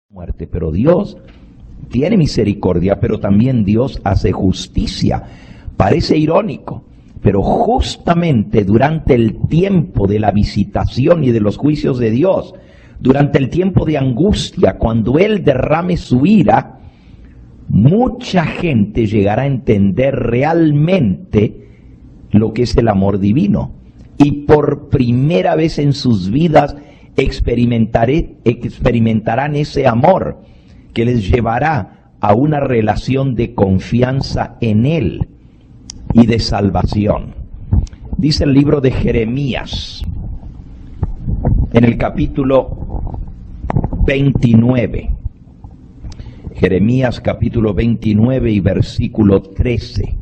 muerte, pero Dios tiene misericordia, pero también Dios hace justicia. Parece irónico, pero justamente durante el tiempo de la visitación y de los juicios de Dios, durante el tiempo de angustia, cuando Él derrame su ira, mucha gente llegará a entender realmente lo que es el amor divino. Y por primera vez en sus vidas experimentarán ese amor que les llevará a una relación de confianza en Él y de salvación. Dice el libro de Jeremías, en el capítulo 29, Jeremías capítulo 29 y versículo 13.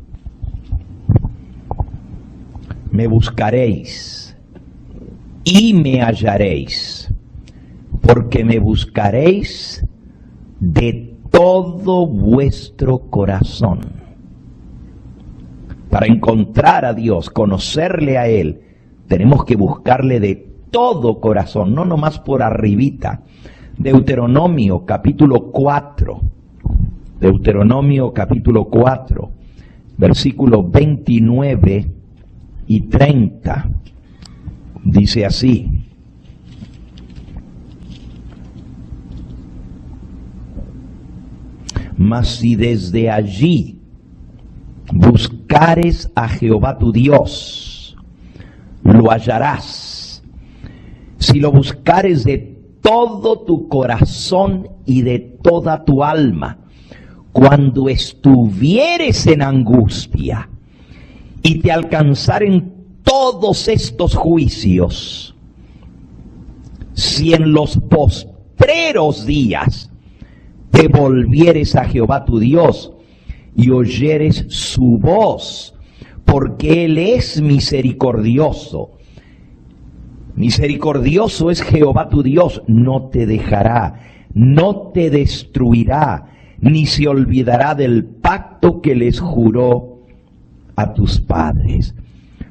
Me buscaréis y me hallaréis, porque me buscaréis de todo vuestro corazón. Para encontrar a Dios, conocerle a Él, tenemos que buscarle de todo corazón, no nomás por arribita. Deuteronomio capítulo 4, Deuteronomio capítulo 4, versículos 29 y 30. Dice así: mas si desde allí buscares a Jehová tu Dios, lo hallarás. Si lo buscares de todo tu corazón y de toda tu alma, cuando estuvieres en angustia y te alcanzaren todos estos juicios, si en los postreros días te volvieres a Jehová tu Dios y oyeres su voz, porque Él es misericordioso. Misericordioso es Jehová tu Dios, no te dejará, no te destruirá, ni se olvidará del pacto que les juró a tus padres.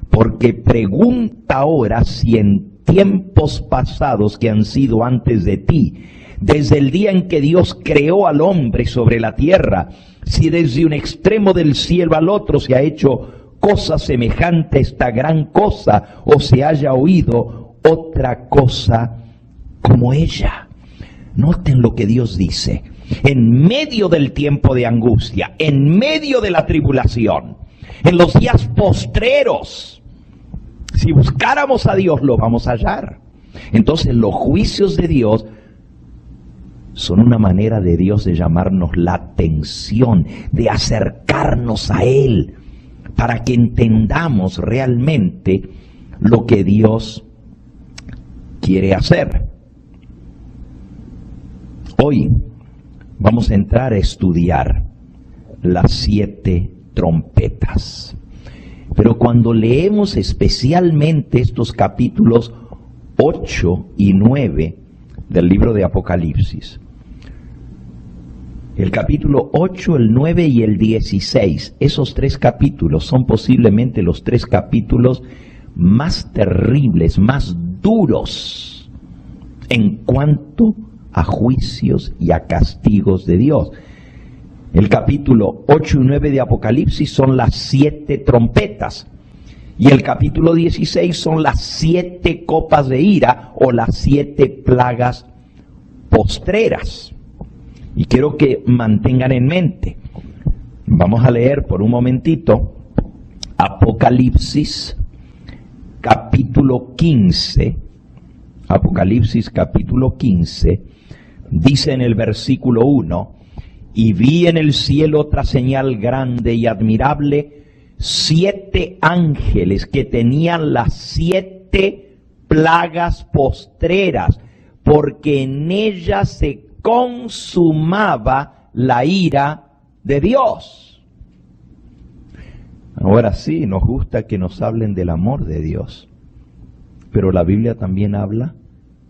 Porque pregunta ahora si en tiempos pasados que han sido antes de ti, desde el día en que Dios creó al hombre sobre la tierra, si desde un extremo del cielo al otro se ha hecho cosa semejante a esta gran cosa, o se haya oído otra cosa como ella. Noten lo que Dios dice. En medio del tiempo de angustia, en medio de la tribulación, en los días postreros, si buscáramos a Dios, lo vamos a hallar. Entonces los juicios de Dios son una manera de Dios de llamarnos la atención, de acercarnos a Él, para que entendamos realmente lo que Dios quiere hacer. Hoy vamos a entrar a estudiar las 7 trompetas. Pero cuando leemos especialmente estos capítulos 8 y 9 del libro de Apocalipsis, el capítulo 8, el 9 y el 16, esos 3 capítulos son posiblemente los 3 capítulos más terribles, más duros en cuanto a juicios y a castigos de Dios. El capítulo 8 y 9 de Apocalipsis son las 7 trompetas. Y el capítulo 16 son las 7 copas de ira o las 7 plagas postreras. Y quiero que mantengan en mente. Vamos a leer por un momentito Apocalipsis capítulo 15. Apocalipsis capítulo 15. Dice en el versículo 1: y vi en el cielo otra señal grande y admirable, 7 ángeles que tenían las 7 plagas postreras, porque en ellas se consumaba la ira de Dios. Ahora sí, nos gusta que nos hablen del amor de Dios, pero la Biblia también habla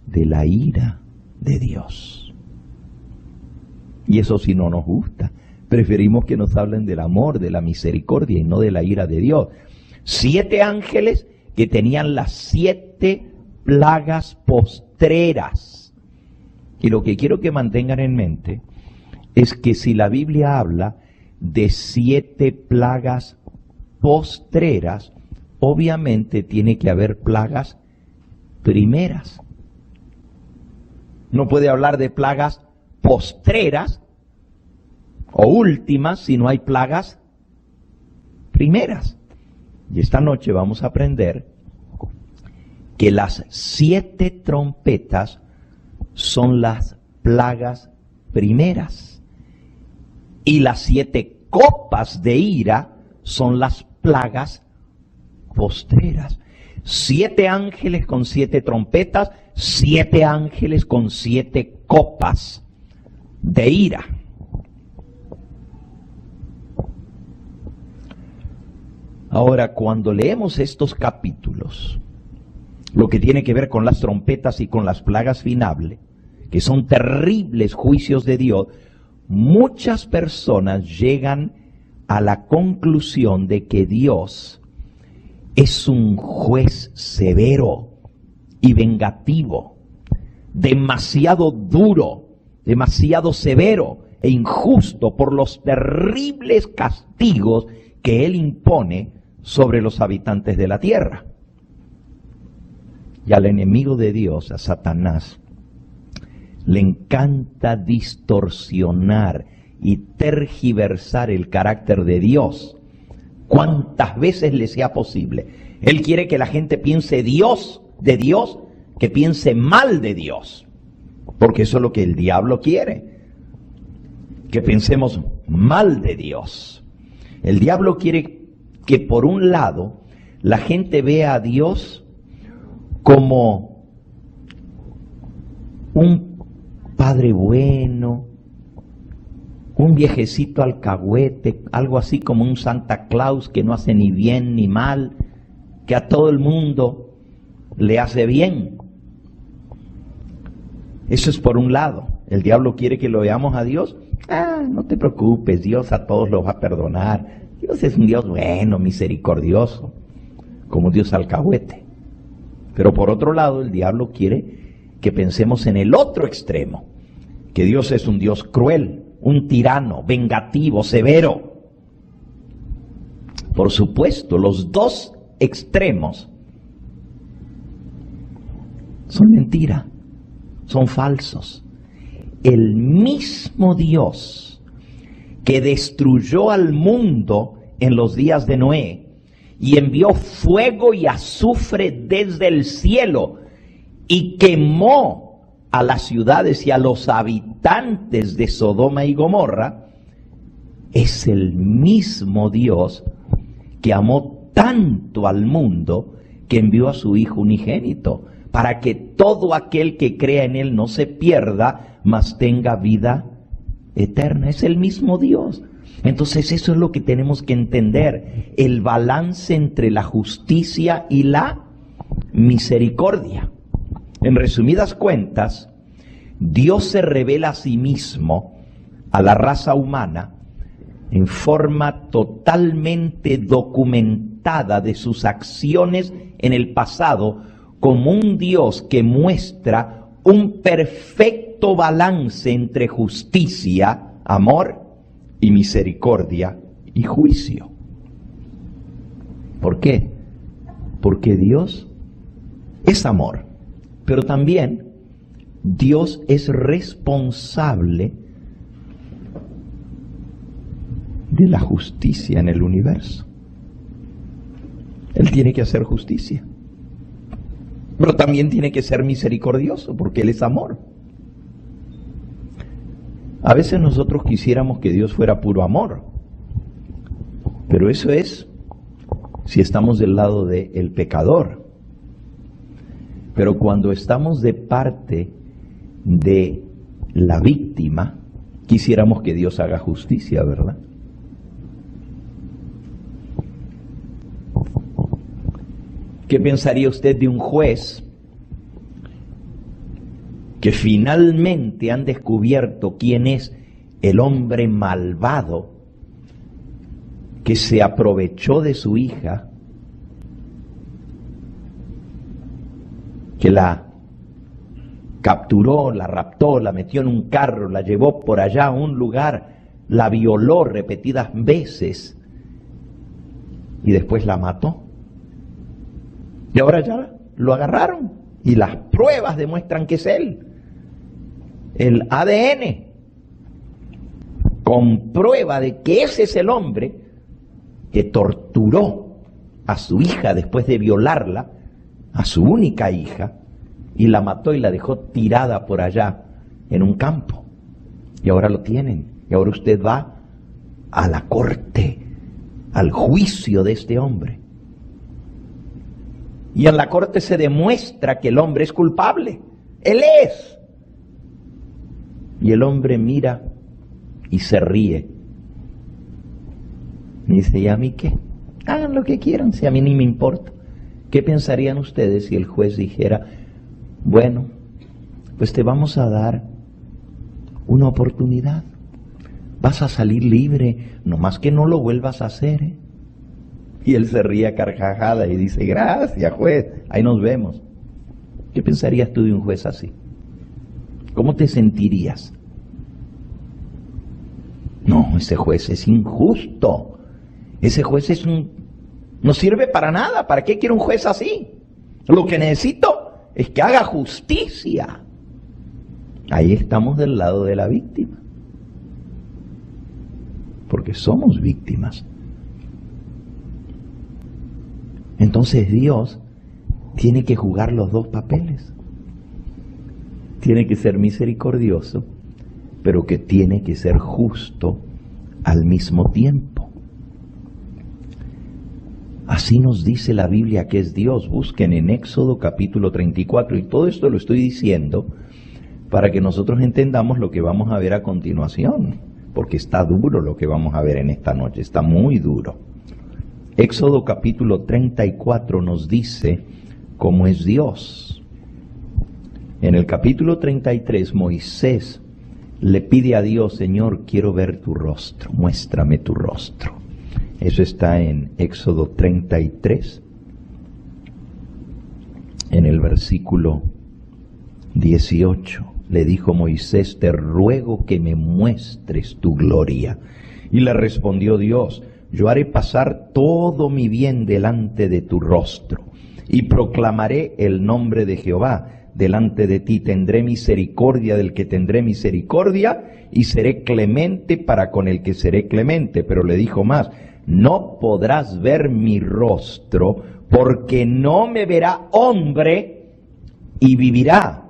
de la ira de Dios. Y eso sí no nos gusta. Preferimos que nos hablen del amor, de la misericordia y no de la ira de Dios. 7 ángeles que tenían las 7 plagas postreras. Y lo que quiero que mantengan en mente es que si la Biblia habla de 7 plagas postreras, obviamente tiene que haber plagas primeras. No puede hablar de plagas postreras o últimas si no hay plagas primeras. Y esta noche vamos a aprender que las 7 trompetas son las plagas primeras y las 7 copas de ira son las plagas postreras. 7 ángeles con 7 trompetas, 7 ángeles con 7 copas de ira. Ahora, cuando leemos estos capítulos, lo que tiene que ver con las trompetas y con las plagas finales, que son terribles juicios de Dios, muchas personas llegan a la conclusión de que Dios es un juez severo y vengativo, demasiado duro, demasiado severo e injusto por los terribles castigos que Él impone sobre los habitantes de la tierra. Y al enemigo de Dios, a Satanás, le encanta distorsionar y tergiversar el carácter de Dios cuantas veces le sea posible. Él quiere que la gente piense de Dios, que piense mal de Dios, porque eso es lo que el diablo quiere, que pensemos mal de Dios. El diablo quiere que por un lado la gente vea a Dios como un padre bueno, un viejecito alcahuete, algo así como un Santa Claus que no hace ni bien ni mal, que a todo el mundo le hace bien. Eso es por un lado. El diablo quiere que lo veamos a Dios. No te preocupes, Dios a todos los va a perdonar. Dios es un Dios bueno, misericordioso, como Dios alcahuete. Pero por otro lado, el diablo quiere que pensemos en el otro extremo, que Dios es un Dios cruel, un tirano, vengativo, severo. Por supuesto, los dos extremos son mentira, son falsos. El mismo Dios que destruyó al mundo en los días de Noé y envió fuego y azufre desde el cielo y quemó a las ciudades y a los habitantes de Sodoma y Gomorra, es el mismo Dios que amó tanto al mundo que envió a su Hijo unigénito, para que todo aquel que crea en Él no se pierda, mas tenga vida eterna. Es el mismo Dios. Entonces eso es lo que tenemos que entender, el balance entre la justicia y la misericordia. En resumidas cuentas, Dios se revela a sí mismo, a la raza humana, en forma totalmente documentada de sus acciones en el pasado, como un Dios que muestra un perfecto balance entre justicia, amor y misericordia y juicio. ¿Por qué? Porque Dios es amor, pero también Dios es responsable de la justicia en el universo. Él tiene que hacer justicia, pero también tiene que ser misericordioso, porque Él es amor. A veces nosotros quisiéramos que Dios fuera puro amor, pero eso es si estamos del lado del pecador. Pero cuando estamos de parte de la víctima, quisiéramos que Dios haga justicia, ¿verdad? ¿Qué pensaría usted de un juez que finalmente han descubierto quién es el hombre malvado que se aprovechó de su hija, que la capturó, la raptó, la metió en un carro, la llevó por allá a un lugar, la violó repetidas veces y después la mató. Y ahora ya lo agarraron y las pruebas demuestran que es él. El ADN comprueba de que ese es el hombre que torturó a su hija después de violarla, a su única hija, y la mató y la dejó tirada por allá en un campo. Y ahora lo tienen. Y ahora usted va a la corte, al juicio de este hombre. Y en la corte se demuestra que el hombre es culpable. Él es. Y el hombre mira y se ríe. Y dice, ¿y a mí qué? Hagan lo que quieran, si a mí ni me importa. ¿Qué pensarían ustedes si el juez dijera, bueno, pues te vamos a dar una oportunidad? Vas a salir libre, nomás que no lo vuelvas a hacer, ¿eh? Y él se ríe a carcajada y dice, gracias, juez, ahí nos vemos. ¿Qué pensarías tú de un juez así? ¿Cómo te sentirías? No, ese juez es injusto. Ese juez no sirve para nada. ¿Para qué quiero un juez así? Lo que necesito es que haga justicia. Ahí estamos del lado de la víctima. Porque somos víctimas. Entonces Dios tiene que jugar los dos papeles. Tiene que ser misericordioso, pero que tiene que ser justo al mismo tiempo. Así nos dice la Biblia que es Dios. Busquen en Éxodo capítulo 34, y todo esto lo estoy diciendo para que nosotros entendamos lo que vamos a ver a continuación, porque está duro lo que vamos a ver en esta noche, está muy duro. Éxodo capítulo 34 nos dice cómo es Dios. En el capítulo 33 Moisés le pide a Dios, Señor, quiero ver tu rostro, muéstrame tu rostro. Eso está en Éxodo 33, en el versículo 18. Le dijo Moisés, te ruego que me muestres tu gloria. Y le respondió Dios, yo haré pasar todo mi bien delante de tu rostro, y proclamaré el nombre de Jehová delante de ti. Tendré misericordia del que tendré misericordia, y seré clemente para con el que seré clemente. Pero le dijo más, no podrás ver mi rostro, porque no me verá hombre y vivirá.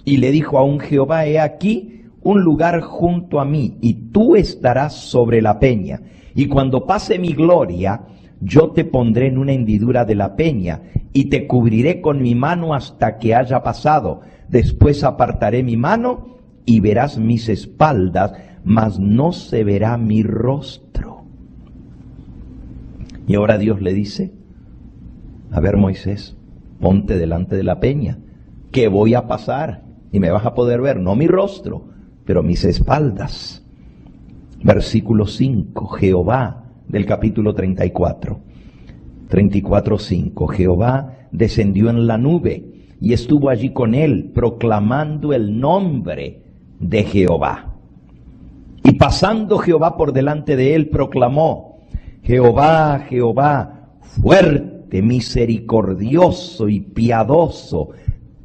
Y le dijo aún Jehová, he aquí un lugar junto a mí, y tú estarás sobre la peña. Y cuando pase mi gloria, yo te pondré en una hendidura de la peña, y te cubriré con mi mano hasta que haya pasado. Después apartaré mi mano, y verás mis espaldas, mas no se verá mi rostro. Y ahora Dios le dice, a ver Moisés, ponte delante de la peña, que voy a pasar, y me vas a poder ver, no mi rostro, pero mis espaldas. Versículo 5, Jehová, del capítulo 34:5, Jehová descendió en la nube y estuvo allí con él, proclamando el nombre de Jehová. Y pasando Jehová por delante de él, proclamó, Jehová, Jehová, fuerte, misericordioso y piadoso,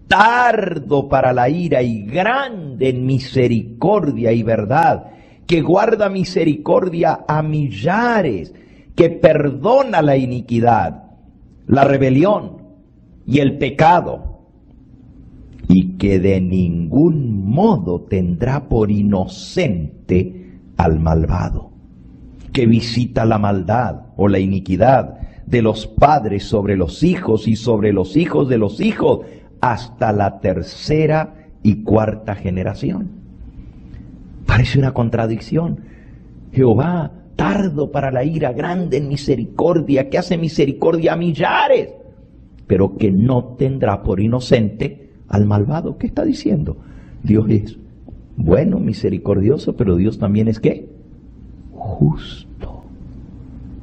tardo para la ira y grande en misericordia y verdad, que guarda misericordia a millares, que perdona la iniquidad, la rebelión y el pecado, y que de ningún modo tendrá por inocente al malvado, que visita la maldad o la iniquidad de los padres sobre los hijos y sobre los hijos de los hijos, hasta la tercera y cuarta generación. Parece una contradicción. Jehová, tardo para la ira, grande en misericordia, que hace misericordia a millares, pero que no tendrá por inocente al malvado. ¿Qué está diciendo? Dios es bueno, misericordioso, pero Dios también es ¿qué? Justo.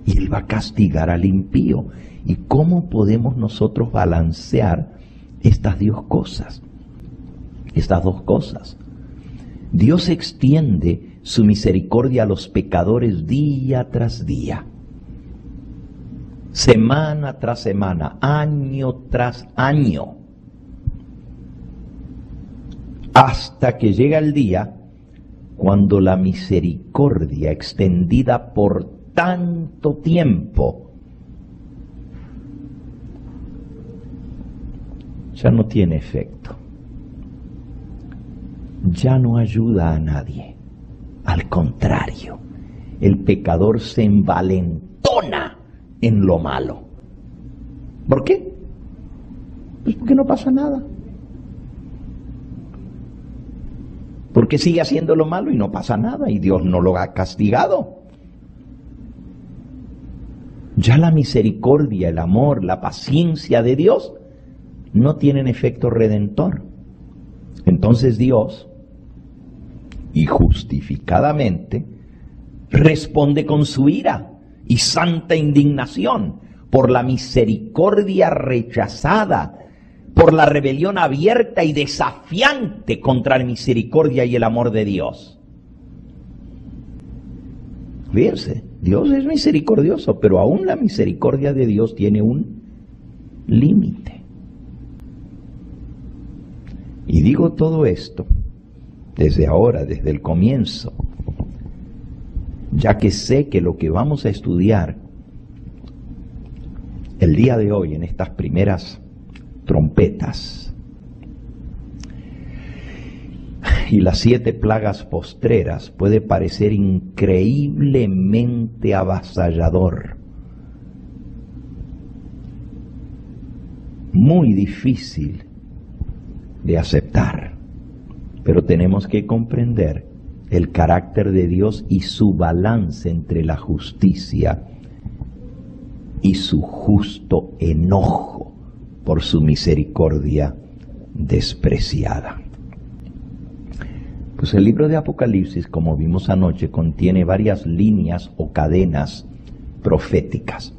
Y Él va a castigar al impío. ¿Y cómo podemos nosotros balancear estas dos cosas? estas dos cosas. Dios extiende su misericordia a los pecadores día tras día, semana tras semana, año tras año, hasta que llega el día cuando la misericordia extendida por tanto tiempo ya no tiene efecto, ya no ayuda a nadie. Al contrario, el pecador se envalentona en lo malo. ¿Por qué? Pues porque no pasa nada. Porque sigue haciendo lo malo y no pasa nada, y Dios no lo ha castigado. Ya la misericordia, el amor, la paciencia de Dios no tienen efecto redentor. Entonces Dios, y justificadamente, responde con su ira y santa indignación por la misericordia rechazada, por la rebelión abierta y desafiante contra la misericordia y el amor de Dios. Fíjense, Dios es misericordioso, pero aún la misericordia de Dios tiene un límite. Y digo todo esto desde ahora, desde el comienzo, ya que sé que lo que vamos a estudiar el día de hoy en estas primeras trompetas y las 7 plagas postreras puede parecer increíblemente avasallador, muy difícil de aceptar, pero tenemos que comprender el carácter de Dios y su balance entre la justicia y su justo enojo por su misericordia despreciada. Pues el libro de Apocalipsis, como vimos anoche, contiene varias líneas o cadenas proféticas,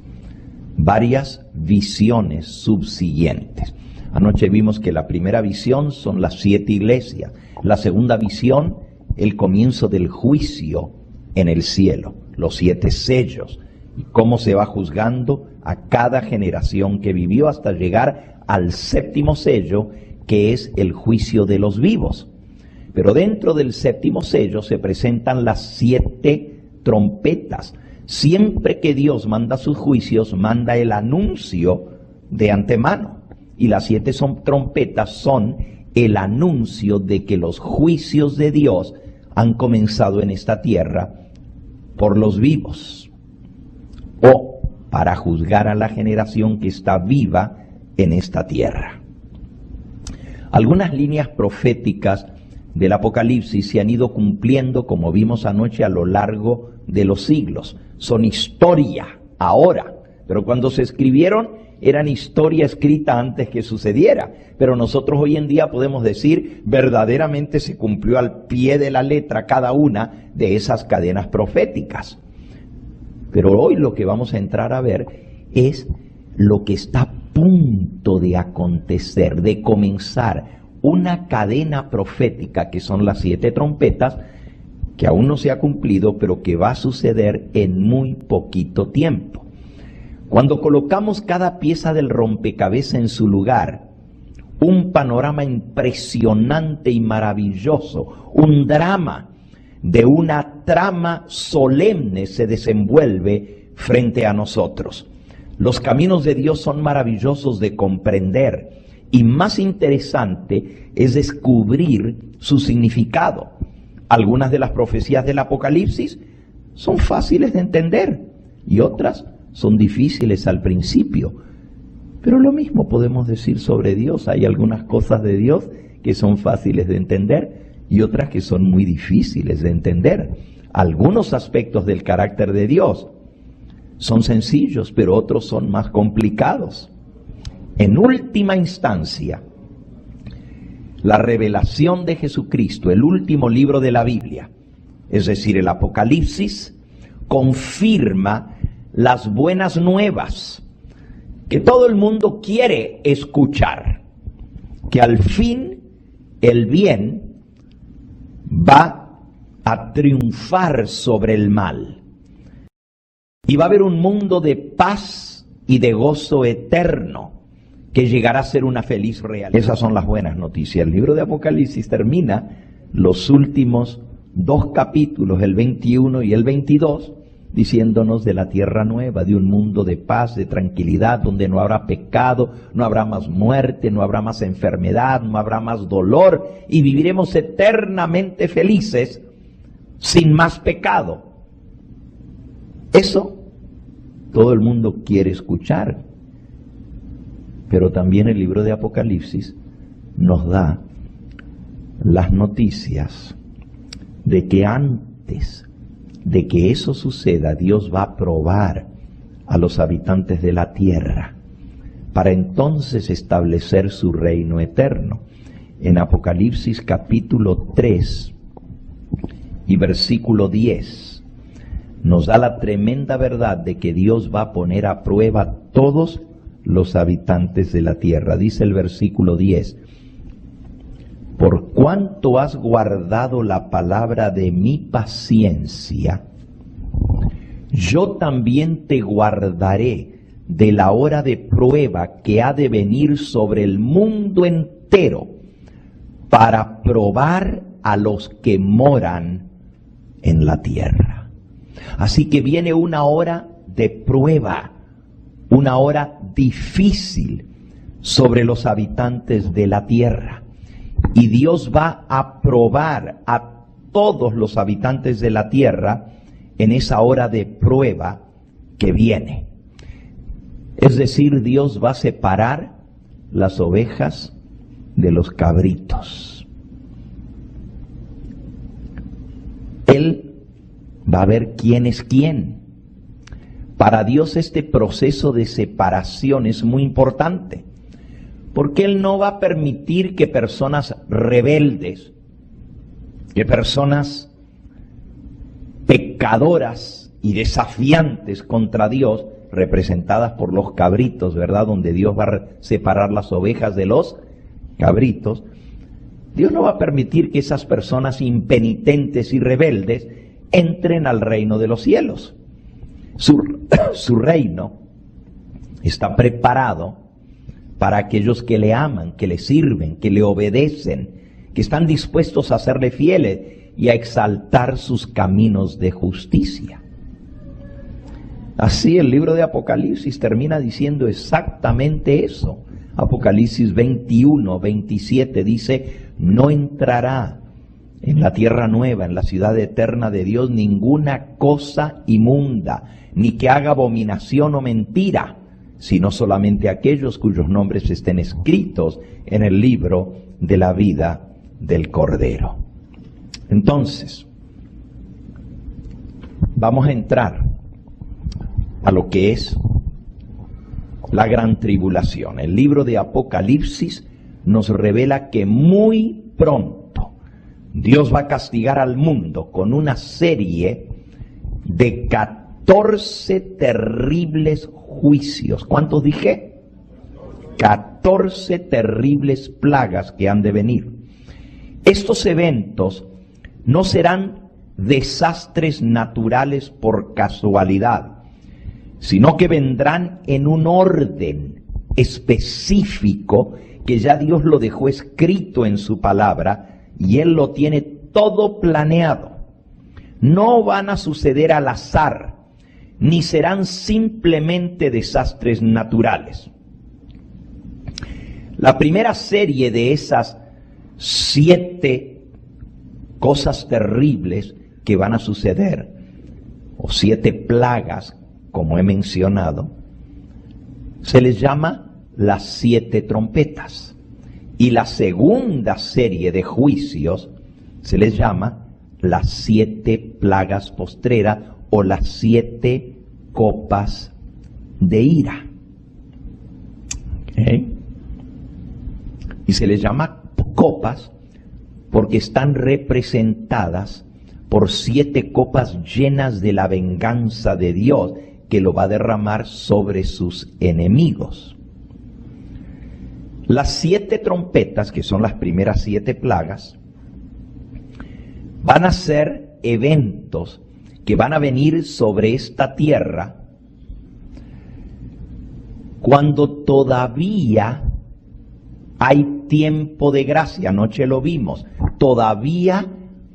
varias visiones subsiguientes. Anoche vimos que la primera visión son las 7 iglesias, la segunda visión, el comienzo del juicio en el cielo, los 7 sellos, y cómo se va juzgando a cada generación que vivió hasta llegar al 7º sello, que es el juicio de los vivos. Pero dentro del 7º sello se presentan las 7 trompetas. Siempre que Dios manda sus juicios, manda el anuncio de antemano. Y las 7 trompetas son el anuncio de que los juicios de Dios han comenzado en esta tierra por los vivos, o para juzgar a la generación que está viva en esta tierra. Algunas líneas proféticas del Apocalipsis se han ido cumpliendo, como vimos anoche, a lo largo de los siglos. Son historia ahora, pero cuando se escribieron eran historia escrita antes que sucediera. Pero nosotros hoy en día podemos decir, verdaderamente se cumplió al pie de la letra cada una de esas cadenas proféticas. Pero hoy lo que vamos a entrar a ver es lo que está a punto de acontecer, de comenzar una cadena profética, que son las 7 trompetas, que aún no se ha cumplido, pero que va a suceder en muy poquito tiempo. Cuando colocamos cada pieza del rompecabezas en su lugar, un panorama impresionante y maravilloso, un drama de una trama solemne se desenvuelve frente a nosotros. Los caminos de Dios son maravillosos de comprender, y más interesante es descubrir su significado. Algunas de las profecías del Apocalipsis son fáciles de entender y otras son difíciles al principio. Pero lo mismo podemos decir sobre Dios. Hay algunas cosas de Dios que son fáciles de entender y otras que son muy difíciles de entender. Algunos aspectos del carácter de Dios son sencillos, pero otros son más complicados. En última instancia, la revelación de Jesucristo, el último libro de la Biblia, es decir, el Apocalipsis, confirma las buenas nuevas que todo el mundo quiere escuchar, que al fin el bien va a triunfar sobre el mal. Y va a haber un mundo de paz y de gozo eterno que llegará a ser una feliz realidad. Esas son las buenas noticias. El libro de Apocalipsis termina los últimos 2 capítulos, el 21 y el 22, diciéndonos de la tierra nueva, de un mundo de paz, de tranquilidad, donde no habrá pecado, no habrá más muerte, no habrá más enfermedad, no habrá más dolor, y viviremos eternamente felices sin más pecado. Eso todo el mundo quiere escuchar, pero también el libro de Apocalipsis nos da las noticias de que antes de que eso suceda, Dios va a probar a los habitantes de la tierra para entonces establecer su reino eterno. En Apocalipsis capítulo 3 y versículo 10 nos da la tremenda verdad de que Dios va a poner a prueba a todos los habitantes de la tierra. Dice el versículo 10: por cuanto has guardado la palabra de mi paciencia, yo también te guardaré de la hora de prueba que ha de venir sobre el mundo entero, para probar a los que moran en la tierra. Así que viene una hora de prueba, una hora difícil sobre los habitantes de la tierra. Y Dios va a probar a todos los habitantes de la tierra en esa hora de prueba que viene. Es decir, Dios va a separar las ovejas de los cabritos. Él va a ver quién es quién. Para Dios este proceso de separación es muy importante, porque Él no va a permitir que personas rebeldes, que personas pecadoras y desafiantes contra Dios, representadas por los cabritos, ¿verdad? Donde Dios va a separar las ovejas de los cabritos. Dios no va a permitir que esas personas impenitentes y rebeldes entren al reino de los cielos. Su reino está preparado para aquellos que le aman, que le sirven, que le obedecen, que están dispuestos a serle fieles y a exaltar sus caminos de justicia. Así el libro de Apocalipsis termina diciendo exactamente eso. Apocalipsis 21, 27 dice: no entrará en la tierra nueva, en la ciudad eterna de Dios, ninguna cosa inmunda, ni que haga abominación o mentira, sino solamente aquellos cuyos nombres estén escritos en el libro de la vida del Cordero. Entonces, vamos a entrar a lo que es la gran tribulación. El libro de Apocalipsis nos revela que muy pronto Dios va a castigar al mundo con una serie de 14 terribles juicios. ¿Cuántos dije? 14 terribles plagas que han de venir. Estos eventos no serán desastres naturales por casualidad, sino que vendrán en un orden específico que ya Dios lo dejó escrito en su palabra y Él lo tiene todo planeado. No van a suceder al azar, ni serán simplemente desastres naturales. La primera serie de esas 7 cosas terribles que van a suceder, o 7 plagas, como he mencionado, se les llama las 7 trompetas. Y la segunda serie de juicios se les llama las 7 plagas postreras o las 7 copas de ira. ¿Okay? Y se les llama copas porque están representadas por 7 copas llenas de la venganza de Dios, que lo va a derramar sobre sus enemigos. Las 7 trompetas, que son las primeras 7 plagas, van a ser eventos que van a venir sobre esta tierra cuando todavía hay tiempo de gracia. Anoche lo vimos. Todavía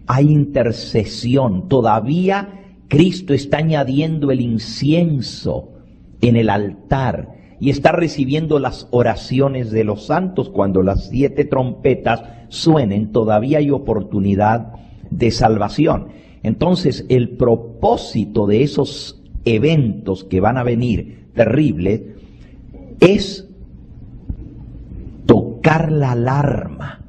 hay intercesión. Todavía Cristo está añadiendo el incienso en el altar y está recibiendo las oraciones de los santos. Cuando las 7 trompetas suenen, todavía hay oportunidad de salvación. Entonces, el propósito de esos eventos que van a venir terribles es tocar la alarma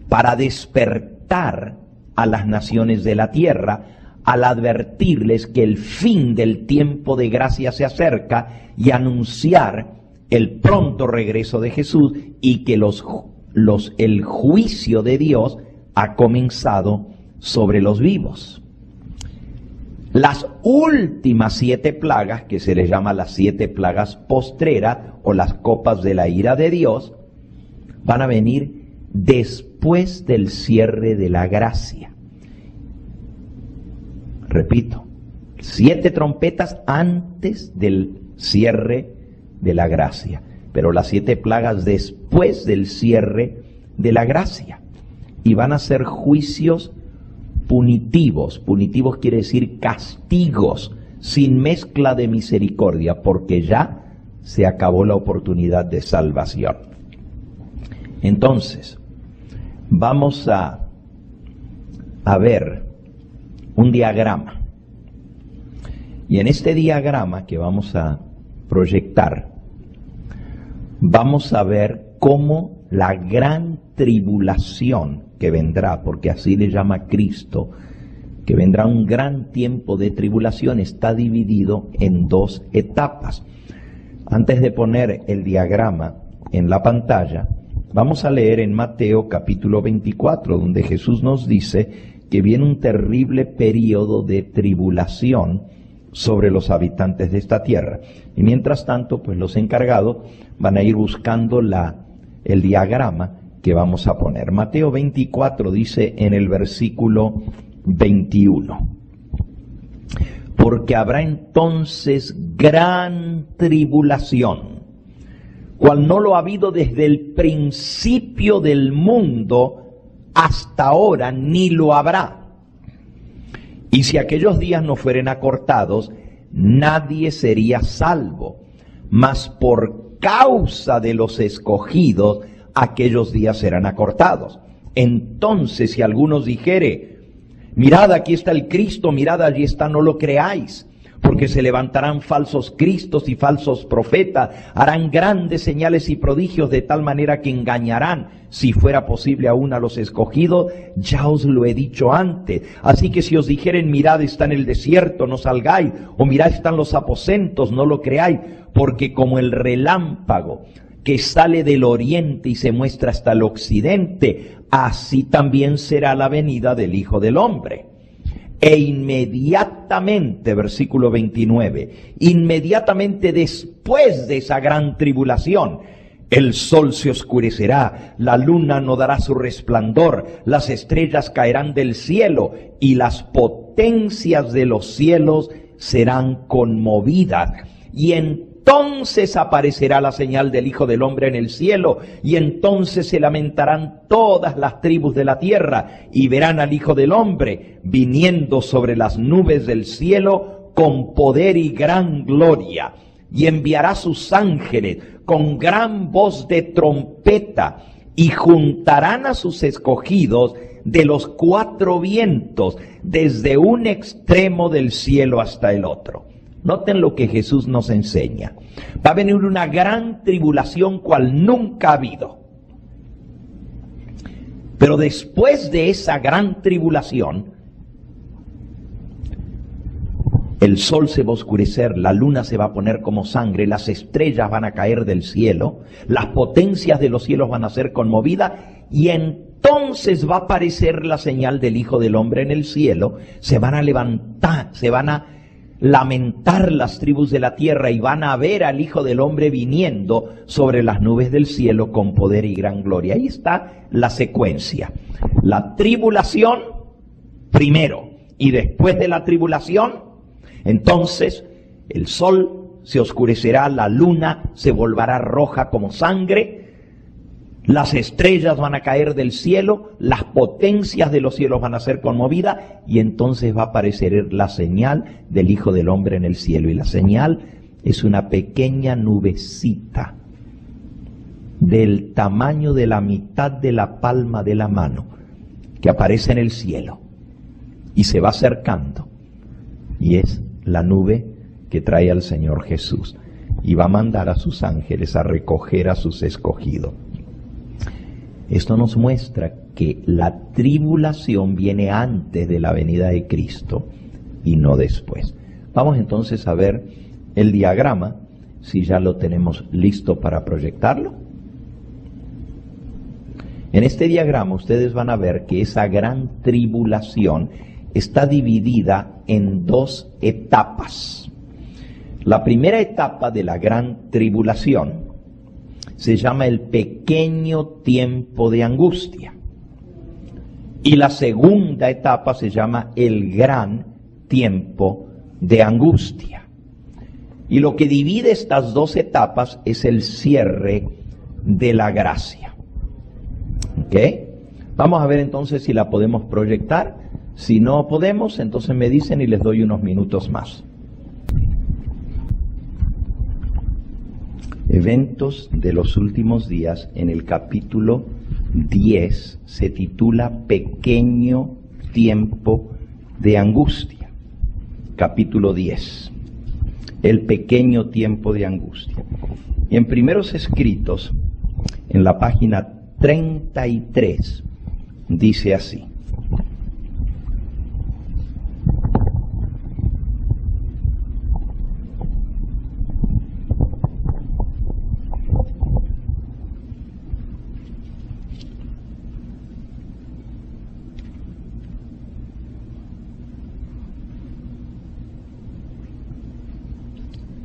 para despertar a las naciones de la tierra al advertirles que el fin del tiempo de gracia se acerca y anunciar el pronto regreso de Jesús y que el juicio de Dios ha comenzado sobre los vivos. Las últimas 7 plagas, que se les llama las 7 plagas postreras o las copas de la ira de Dios, van a venir después del cierre de la gracia. Repito, 7 trompetas antes del cierre de la gracia, pero las 7 plagas después del cierre de la gracia. Y van a ser juicios punitivos. Punitivos quiere decir castigos, sin mezcla de misericordia, porque ya se acabó la oportunidad de salvación. Entonces, vamos a ver un diagrama. Y en este diagrama que vamos a proyectar, vamos a ver cómo la gran tribulación que vendrá, porque así le llama Cristo, que vendrá un gran tiempo de tribulación, está dividido en 2 etapas. Antes de poner el diagrama en la pantalla, vamos a leer en Mateo capítulo 24, donde Jesús nos dice que viene un terrible periodo de tribulación sobre los habitantes de esta tierra. Y mientras tanto, pues los encargados van a ir buscando el diagrama que vamos a poner. Mateo 24 dice en el versículo 21: porque habrá entonces gran tribulación, cual no lo ha habido desde el principio del mundo hasta ahora, ni lo habrá. Y si aquellos días no fueren acortados, nadie sería salvo, mas por causa de los escogidos, aquellos días serán acortados. Entonces, si algunos dijere: mirad, aquí está el Cristo, mirad, allí está, no lo creáis, porque se levantarán falsos cristos y falsos profetas, harán grandes señales y prodigios, de tal manera que engañarán, si fuera posible, aún a los escogidos. Ya os lo he dicho antes. Así que si os dijeren: mirad, está en el desierto, no salgáis, o mirad, están los aposentos, no lo creáis, porque como el relámpago que sale del oriente y se muestra hasta el occidente, así también será la venida del Hijo del Hombre. E inmediatamente, versículo 29, inmediatamente después de esa gran tribulación, el sol se oscurecerá, la luna no dará su resplandor, las estrellas caerán del cielo y las potencias de los cielos serán conmovidas. Y entonces aparecerá la señal del Hijo del Hombre en el cielo, y entonces se lamentarán todas las tribus de la tierra, y verán al Hijo del Hombre viniendo sobre las nubes del cielo con poder y gran gloria, y enviará sus ángeles con gran voz de trompeta, y juntarán a sus escogidos de los 4 vientos, desde un extremo del cielo hasta el otro. Noten lo que Jesús nos enseña. Va a venir una gran tribulación cual nunca ha habido. Pero después de esa gran tribulación, el sol se va a oscurecer, la luna se va a poner como sangre, las estrellas van a caer del cielo, las potencias de los cielos van a ser conmovidas, y entonces va a aparecer la señal del Hijo del Hombre en el cielo. Se van a levantar, se van a lamentar las tribus de la tierra y van a ver al Hijo del Hombre viniendo sobre las nubes del cielo con poder y gran gloria. Ahí está la secuencia. La tribulación primero, y después de la tribulación, entonces el sol se oscurecerá, la luna se volverá roja como sangre, las estrellas van a caer del cielo, las potencias de los cielos van a ser conmovidas, y entonces va a aparecer la señal del Hijo del Hombre en el cielo. Y la señal es una pequeña nubecita del tamaño de la mitad de la palma de la mano, que aparece en el cielo y se va acercando, y es la nube que trae al Señor Jesús, y va a mandar a sus ángeles a recoger a sus escogidos. Esto nos muestra que la tribulación viene antes de la venida de Cristo y no después. Vamos entonces a ver el diagrama, si ya lo tenemos listo para proyectarlo. En este diagrama ustedes van a ver que esa gran tribulación está dividida en dos etapas. La primera etapa de la gran tribulación se llama el pequeño tiempo de angustia. Y la segunda etapa se llama el gran tiempo de angustia. Y lo que divide estas dos etapas es el cierre de la gracia. ¿Ok? Vamos a ver entonces si la podemos proyectar. Si no podemos, entonces me dicen y les doy unos minutos más. Eventos de los últimos días, en el capítulo 10, se titula Pequeño tiempo de angustia. Capítulo 10, el pequeño tiempo de angustia. Y en Primeros Escritos, en la página 33, dice así: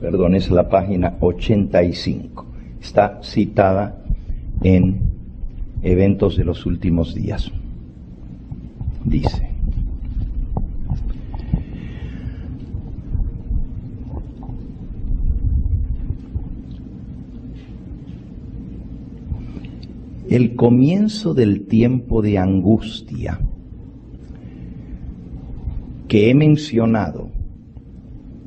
perdón, es la página 85. Está citada en Eventos de los últimos días. Dice: el comienzo del tiempo de angustia que he mencionado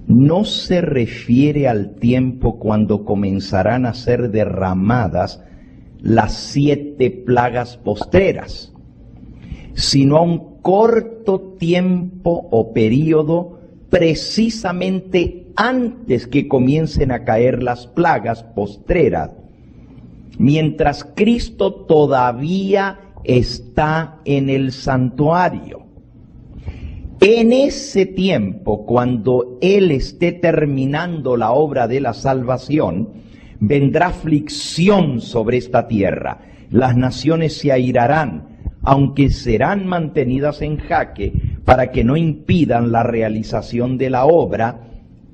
no se refiere al tiempo cuando comenzarán a ser derramadas las 7 plagas postreras, sino a un corto tiempo o periodo precisamente antes que comiencen a caer las plagas postreras, mientras Cristo todavía está en el santuario. En ese tiempo, cuando Él esté terminando la obra de la salvación, vendrá aflicción sobre esta tierra. Las naciones se airarán, aunque serán mantenidas en jaque para que no impidan la realización de la obra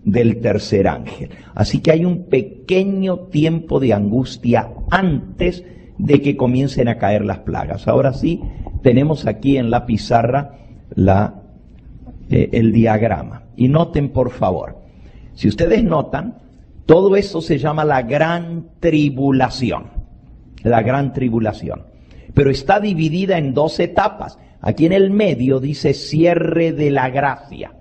del tercer ángel. Así que hay un pequeño tiempo de angustia antes de que comiencen a caer las plagas. Ahora sí, tenemos aquí en la pizarra el diagrama. Y noten, por favor, si ustedes notan, todo eso se llama la gran tribulación. La gran tribulación. Pero está dividida en 2 etapas. Aquí en el medio dice cierre de la gracia.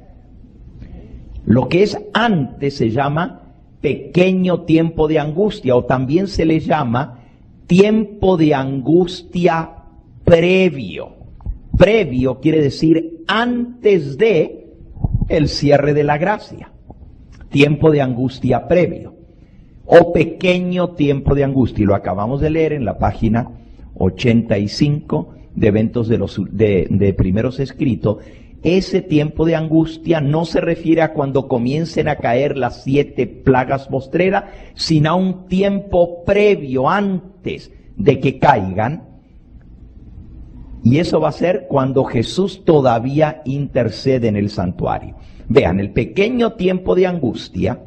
Lo que es antes se llama pequeño tiempo de angustia, o también se le llama tiempo de angustia previo. Previo quiere decir antes de el cierre de la gracia. Tiempo de angustia previo o pequeño tiempo de angustia. Y lo acabamos de leer en la página 85 de Eventos de Primeros Escritos. Ese tiempo de angustia no se refiere a cuando comiencen a caer las 7 plagas postreras, sino a un tiempo previo, antes de que caigan, Y eso va a ser cuando Jesús todavía intercede en el santuario. Vean, el pequeño tiempo de angustia.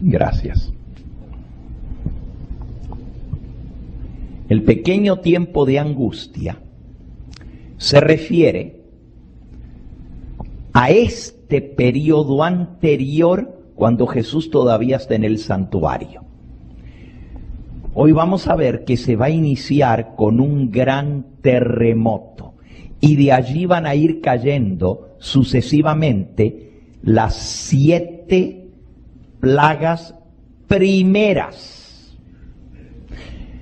Gracias. El pequeño tiempo de angustia se refiere a este periodo anterior cuando Jesús todavía está en el santuario. Hoy vamos a ver que se va a iniciar con un gran terremoto y de allí van a ir cayendo sucesivamente las 7 plagas primeras,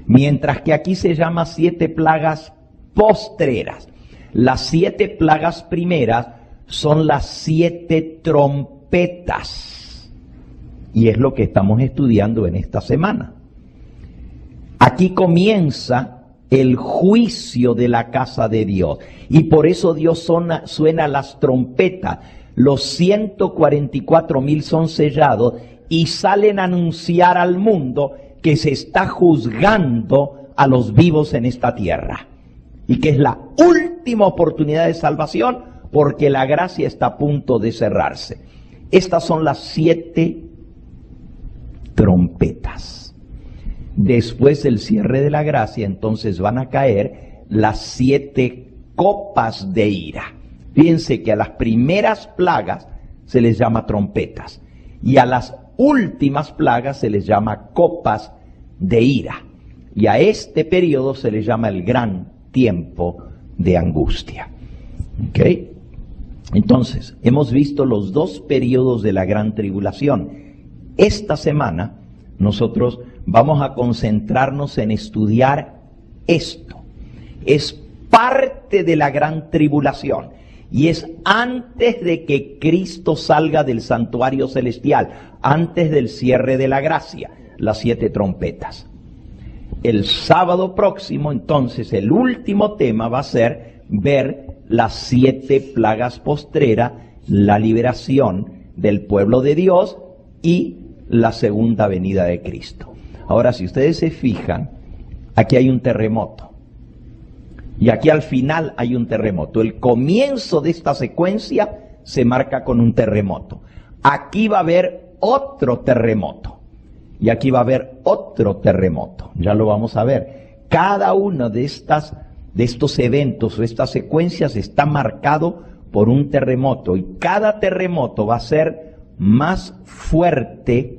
mientras que aquí se llama 7 plagas postreras. Las 7 plagas primeras son las 7 trompetas y es lo que estamos estudiando en esta semana. Aquí comienza el juicio de la casa de Dios y por eso Dios suena las trompetas. Los 144,000 son sellados y salen a anunciar al mundo que se está juzgando a los vivos en esta tierra y que es la última oportunidad de salvación porque la gracia está a punto de cerrarse. Estas son las 7 trompetas. Después del cierre de la gracia, entonces van a caer las 7 copas de ira. Fíjense que a las primeras plagas se les llama trompetas y a las últimas plagas se les llama copas de ira. Y a este periodo se le llama el gran tiempo de angustia. ¿Ok? Entonces, hemos visto los 2 periodos de la gran tribulación. Esta semana nosotros vamos a concentrarnos en estudiar esto. Es parte de la gran tribulación y es antes de que Cristo salga del santuario celestial, antes del cierre de la gracia, las 7 trompetas. El sábado próximo, entonces, el último tema va a ser ver las 7 plagas postreras, la liberación del pueblo de Dios y la segunda venida de Cristo. Ahora, si ustedes se fijan, aquí hay un terremoto. Y aquí al final hay un terremoto. El comienzo de esta secuencia se marca con un terremoto. Aquí va a haber otro terremoto. Y aquí va a haber otro terremoto. Ya lo vamos a ver. Cada uno de estos eventos o estas secuencias está marcado por un terremoto. Y cada terremoto va a ser más fuerte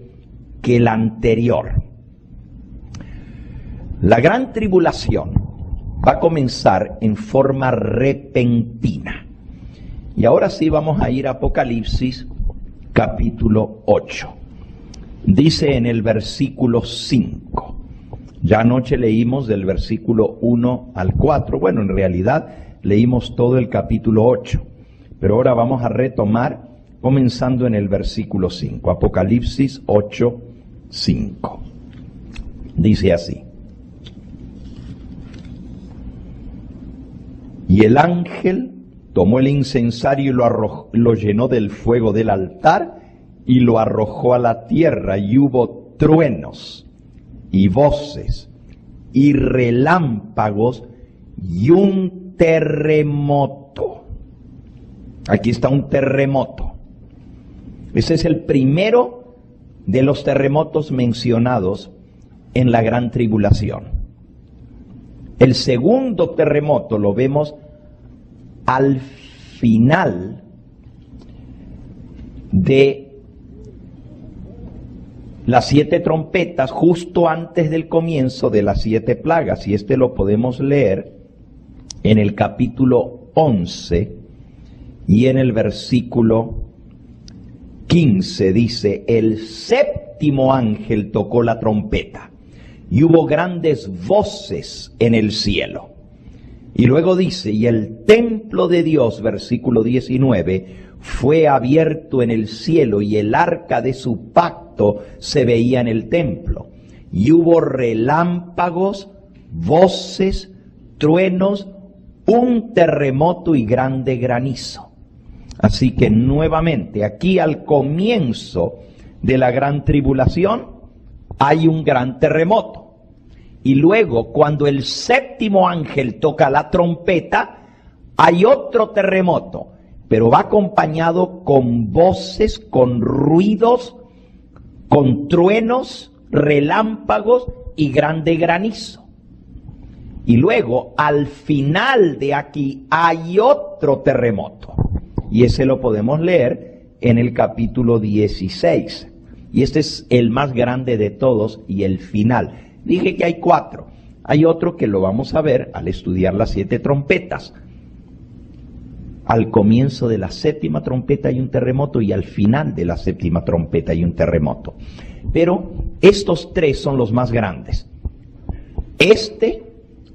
que el anterior. La gran tribulación va a comenzar en forma repentina. Y ahora sí vamos a ir a Apocalipsis capítulo 8. Dice en el versículo 5. Ya anoche leímos del versículo 1 al 4. Bueno, en realidad leímos todo el capítulo 8. Pero ahora vamos a retomar comenzando en el versículo 5. Apocalipsis 8, 5. Dice así. Y el ángel tomó el incensario y lo llenó del fuego del altar y lo arrojó a la tierra, y hubo truenos y voces y relámpagos y un terremoto. Aquí está un terremoto. Ese es el primero de los terremotos mencionados en la gran tribulación. El segundo terremoto lo vemos al final de las 7 trompetas, justo antes del comienzo de las 7 plagas. Y este lo podemos leer en el capítulo 11 y en el versículo 15. Dice, el séptimo ángel tocó la trompeta y hubo grandes voces en el cielo. Y luego dice, y el templo de Dios, versículo 19, fue abierto en el cielo y el arca de su pacto se veía en el templo. Y hubo relámpagos, voces, truenos, un terremoto y grande granizo. Así que nuevamente, aquí al comienzo de la gran tribulación, hay un gran terremoto. Y luego, cuando el séptimo ángel toca la trompeta, hay otro terremoto, pero va acompañado con voces, con ruidos, con truenos, relámpagos y grande granizo. Y luego, al final de aquí, hay otro terremoto. Y ese lo podemos leer en el capítulo 16. Y este es el más grande de todos y el final. Dije que hay 4. Hay otro que lo vamos a ver al estudiar las 7 trompetas. Al comienzo de la 7ª trompeta hay un terremoto y al final de la 7ª trompeta hay un terremoto. Pero estos 3 son los más grandes.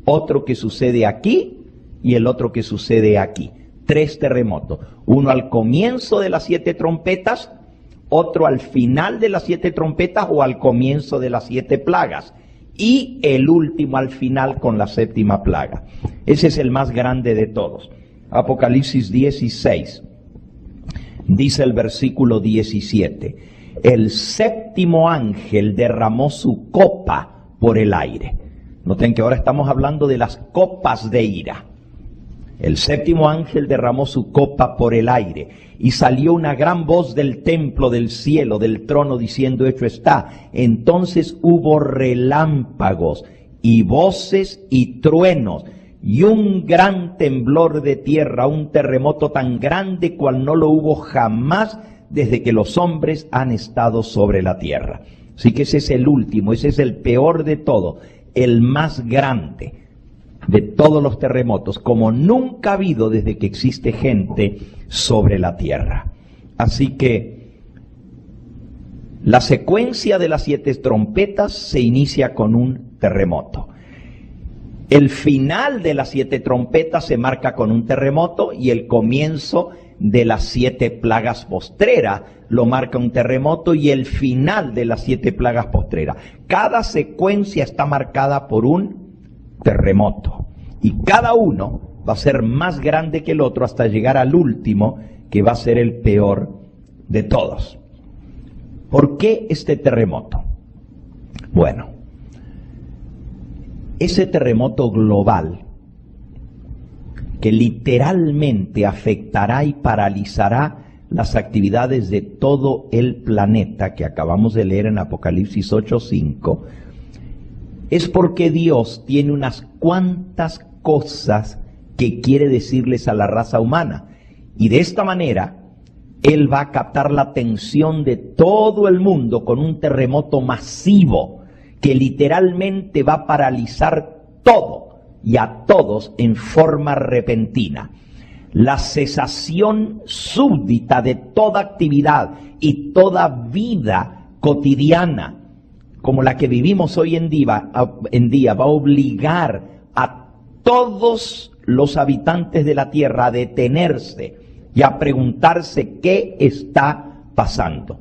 Otro que sucede aquí y el otro que sucede aquí. 3 terremotos. Uno al comienzo de las 7 trompetas, otro al final de las 7 trompetas o al comienzo de las 7 plagas. Y el último al final con la 7ª plaga. Ese es el más grande de todos. Apocalipsis 16. Dice el versículo 17. El séptimo ángel derramó su copa por el aire. Noten que ahora estamos hablando de las copas de ira. El séptimo ángel derramó su copa por el aire, y salió una gran voz del templo del cielo, del trono, diciendo: hecho está. Entonces hubo relámpagos, y voces, y truenos, y un gran temblor de tierra, un terremoto tan grande cual no lo hubo jamás desde que los hombres han estado sobre la tierra. Así que ese es el último, ese es el peor de todo, el más grande de todos los terremotos, como nunca ha habido desde que existe gente sobre la tierra. Así que la secuencia de las 7 trompetas se inicia con un terremoto. El final de las 7 trompetas se marca con un terremoto y el comienzo de las 7 plagas postreras lo marca un terremoto y el final de las 7 plagas postreras. Cada secuencia está marcada por un terremoto y cada uno va a ser más grande que el otro hasta llegar al último, que va a ser el peor de todos. ¿Por qué este terremoto? Bueno, ese terremoto global que literalmente afectará y paralizará las actividades de todo el planeta, que acabamos de leer en Apocalipsis 8:5, es porque Dios tiene unas cuantas cosas que quiere decirles a la raza humana. Y de esta manera, Él va a captar la atención de todo el mundo con un terremoto masivo que literalmente va a paralizar todo y a todos en forma repentina. La cesación súbita de toda actividad y toda vida cotidiana como la que vivimos hoy en día va a obligar a todos los habitantes de la tierra a detenerse y a preguntarse qué está pasando.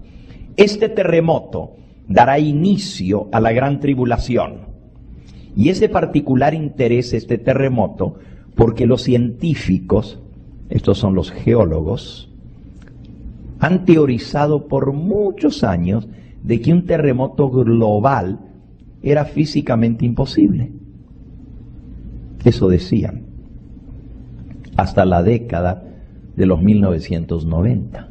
Este terremoto dará inicio a la gran tribulación. Y es de particular interés este terremoto porque los científicos, estos son los geólogos, han teorizado por muchos años de que un terremoto global era físicamente imposible. Eso decían, hasta la década de los 1990,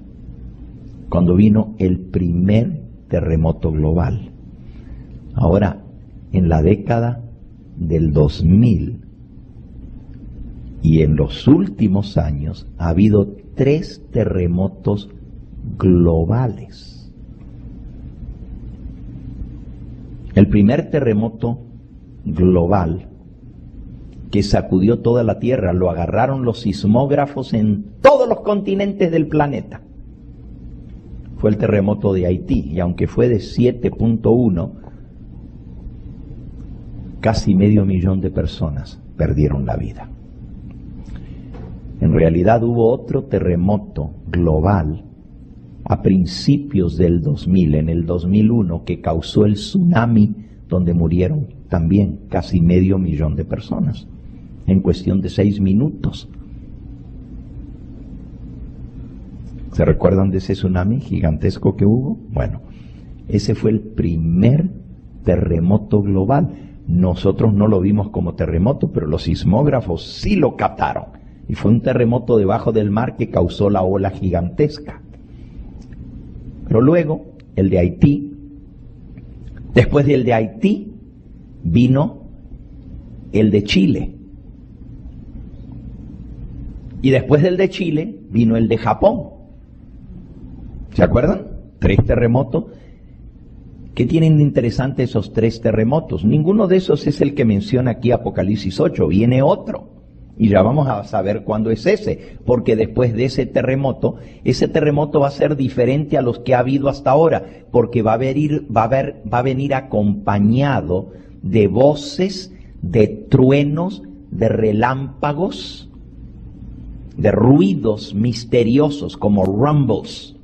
cuando vino el primer terremoto global. Ahora, en la década del 2000 y en los últimos años ha habido 3 terremotos globales. El primer terremoto global que sacudió toda la Tierra, lo agarraron los sismógrafos en todos los continentes del planeta. Fue el terremoto de Haití, y aunque fue de 7.1, casi 500.000 de personas perdieron la vida. En realidad hubo otro terremoto global a principios del 2000, en el 2001, que causó el tsunami, donde murieron también casi 500.000 de personas, en cuestión de 6 minutos. ¿Se recuerdan de ese tsunami gigantesco que hubo? Bueno, ese fue el primer terremoto global. Nosotros no lo vimos como terremoto, pero los sismógrafos sí lo captaron. Y fue un terremoto debajo del mar que causó la ola gigantesca. Pero luego, el de Haití. Después del de Haití, vino el de Chile. Y después del de Chile, vino el de Japón. ¿Se acuerdan? 3 terremotos. ¿Qué tienen de interesante esos 3 terremotos? Ninguno de esos es el que menciona aquí Apocalipsis 8. Viene otro. Y ya vamos a saber cuándo es ese. Porque después de ese terremoto va a ser diferente a los que ha habido hasta ahora. Porque va a venir acompañado de voces, de truenos, de relámpagos, de ruidos misteriosos como rumbles.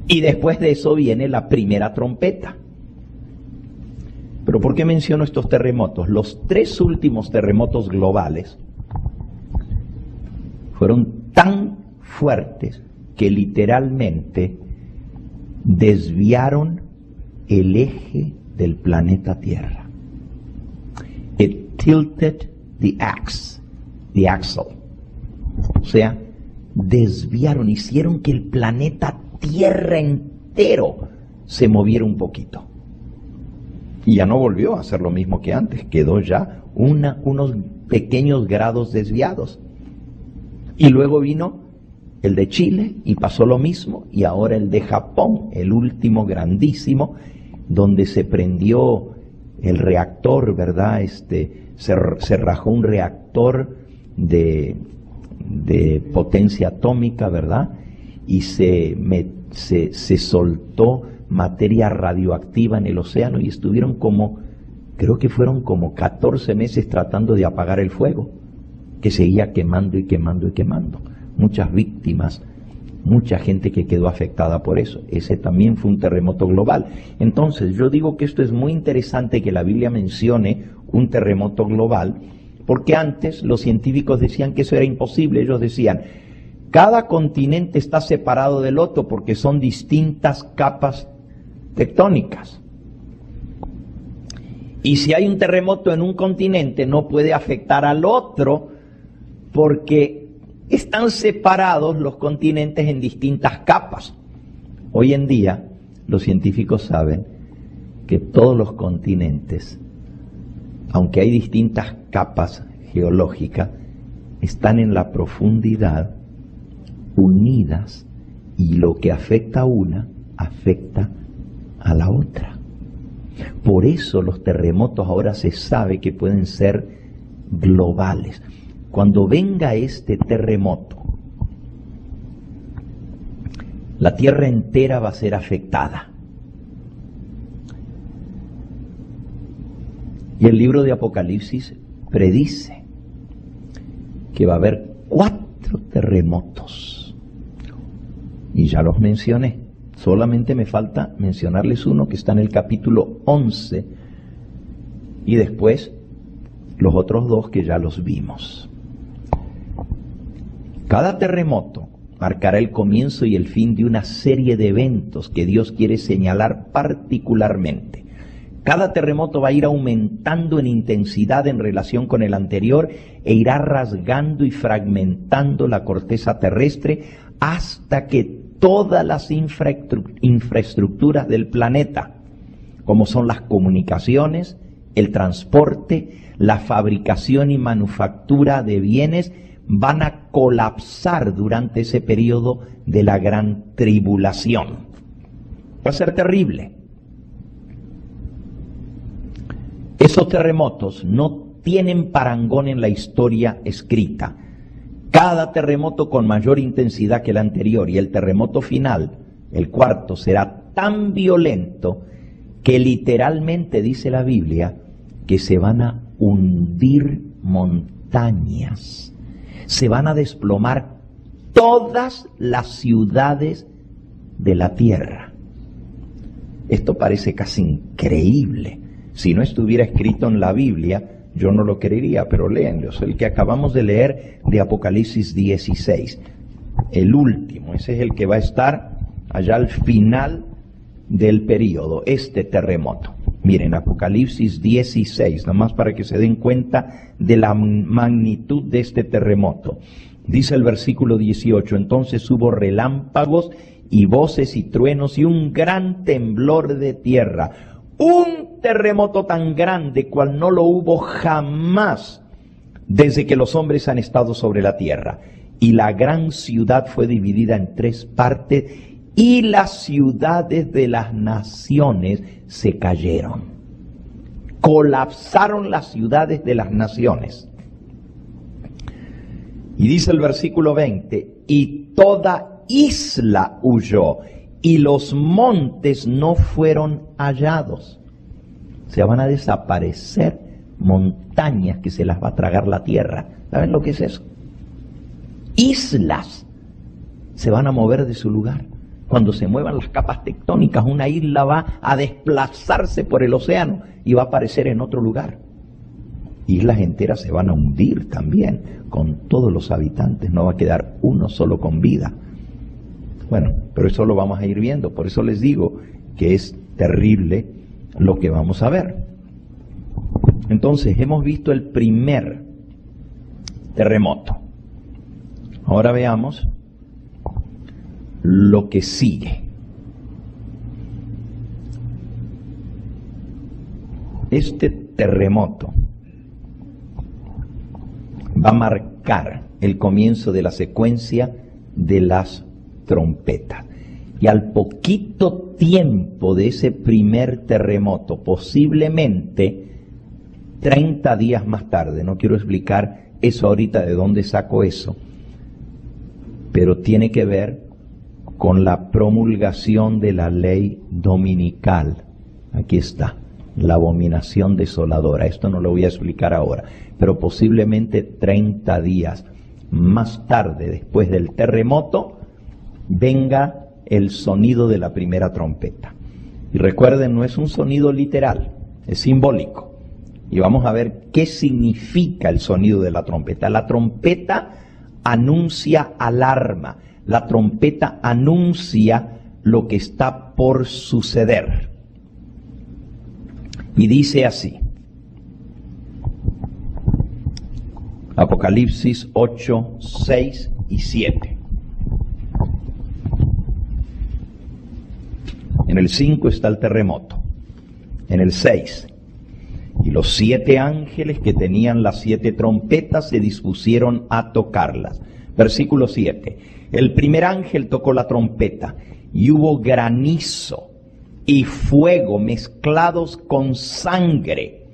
Y después de eso viene la primera trompeta. Pero ¿por qué menciono estos terremotos? Los 3 últimos terremotos globales fueron tan fuertes que literalmente desviaron el eje del planeta Tierra. It tilted the axle. O sea, desviaron, hicieron que el planeta Tierra entero se moviera un poquito. Y ya no volvió a ser lo mismo que antes, quedó ya unos pequeños grados desviados. Y luego vino el de Chile y pasó lo mismo, y ahora el de Japón, el último grandísimo, donde se prendió el reactor, ¿verdad? Se rajó un reactor de potencia atómica, ¿verdad? Y se soltó materia radioactiva en el océano y estuvieron creo que fueron como 14 meses tratando de apagar el fuego, que seguía quemando y quemando y quemando. Muchas víctimas, mucha gente que quedó afectada por eso. Ese también fue un terremoto global. Entonces, yo digo que esto es muy interesante que la Biblia mencione un terremoto global, porque antes los científicos decían que eso era imposible. Ellos decían, cada continente está separado del otro porque son distintas capas tectónicas. Y si hay un terremoto en un continente, no puede afectar al otro porque están separados los continentes en distintas capas. Hoy en día, los científicos saben que todos los continentes, aunque hay distintas capas geológicas, están en la profundidad, unidas, y lo que afecta a una, afecta a la otra. Por eso los terremotos ahora se sabe que pueden ser globales. Cuando venga este terremoto, la tierra entera va a ser afectada. Y el libro de Apocalipsis predice que va a haber 4 terremotos. Y ya los mencioné. Solamente me falta mencionarles uno que está en el capítulo 11 y después los otros 2 que ya los vimos. Cada terremoto marcará el comienzo y el fin de una serie de eventos que Dios quiere señalar particularmente. Cada terremoto va a ir aumentando en intensidad en relación con el anterior e irá rasgando y fragmentando la corteza terrestre hasta que todas las infraestructuras del planeta, como son las comunicaciones, el transporte, la fabricación y manufactura de bienes, van a colapsar durante ese periodo de la gran tribulación. Va a ser terrible. Esos terremotos no tienen parangón en la historia escrita. Cada terremoto con mayor intensidad que el anterior, y el terremoto final, el 4, será tan violento que literalmente dice la Biblia que se van a hundir montañas, se van a desplomar todas las ciudades de la tierra. Esto parece casi increíble. Si no estuviera escrito en la Biblia, yo no lo creería, pero léanlo. Es el que acabamos de leer de Apocalipsis 16. El último, ese es el que va a estar allá al final del periodo, este terremoto. Miren, Apocalipsis 16, nomás para que se den cuenta de la magnitud de este terremoto. Dice el versículo 18, entonces hubo relámpagos y voces y truenos y un gran temblor de tierra. Un terremoto tan grande cual no lo hubo jamás desde que los hombres han estado sobre la tierra. Y la gran ciudad fue dividida en 3 partes y las ciudades de las naciones se cayeron. Colapsaron las ciudades de las naciones. Y dice el versículo 20, y toda isla huyó, y los montes no fueron hallados. Se van a desaparecer montañas que se las va a tragar la tierra. ¿Saben lo que es eso? Islas se van a mover de su lugar. Cuando se muevan las capas tectónicas, una isla va a desplazarse por el océano y va a aparecer en otro lugar. Islas enteras se van a hundir también, con todos los habitantes, no va a quedar uno solo con vida. Bueno, pero eso lo vamos a ir viendo, por eso les digo que es terrible lo que vamos a ver. Entonces, hemos visto el primer terremoto. Ahora veamos lo que sigue. Este terremoto va a marcar el comienzo de la secuencia de las trompetas. Y al poquito tiempo de ese primer terremoto, posiblemente 30 días más tarde, no quiero explicar eso ahorita de dónde saco eso, pero tiene que ver con la promulgación de la ley dominical. Aquí está, la abominación desoladora. Esto no lo voy a explicar ahora, pero posiblemente 30 días más tarde, después del terremoto, venga el sonido de la primera trompeta. Y recuerden, no es un sonido literal, es simbólico. Y vamos a ver qué significa el sonido de la trompeta. La trompeta anuncia alarma. La trompeta anuncia lo que está por suceder. Y dice así. Apocalipsis 8, 6 y 7. En el 5 está el terremoto. En el 6. Y los 7 ángeles que tenían las 7 trompetas se dispusieron a tocarlas. Versículo 7. El primer ángel tocó la trompeta y hubo granizo y fuego mezclados con sangre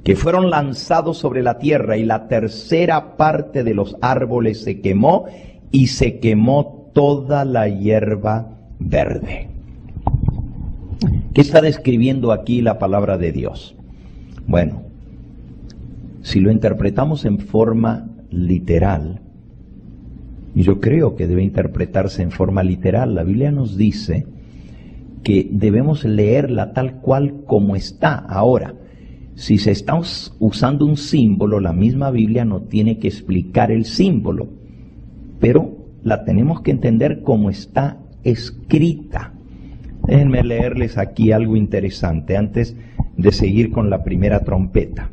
que fueron lanzados sobre la tierra, y la tercera parte de los árboles se quemó y se quemó toda la hierba verde. ¿Qué está describiendo aquí la palabra de Dios? Bueno, si lo interpretamos en forma literal, y yo creo que debe interpretarse en forma literal, la Biblia nos dice que debemos leerla tal cual como está. Ahora, si se está usando un símbolo, la misma Biblia no tiene que explicar el símbolo, pero la tenemos que entender como está escrita. Déjenme leerles aquí algo interesante antes de seguir con la primera trompeta.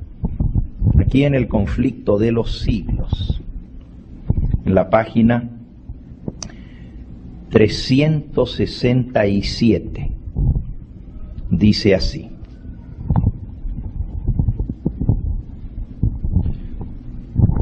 Aquí en el conflicto de los siglos, en la página 367, dice así: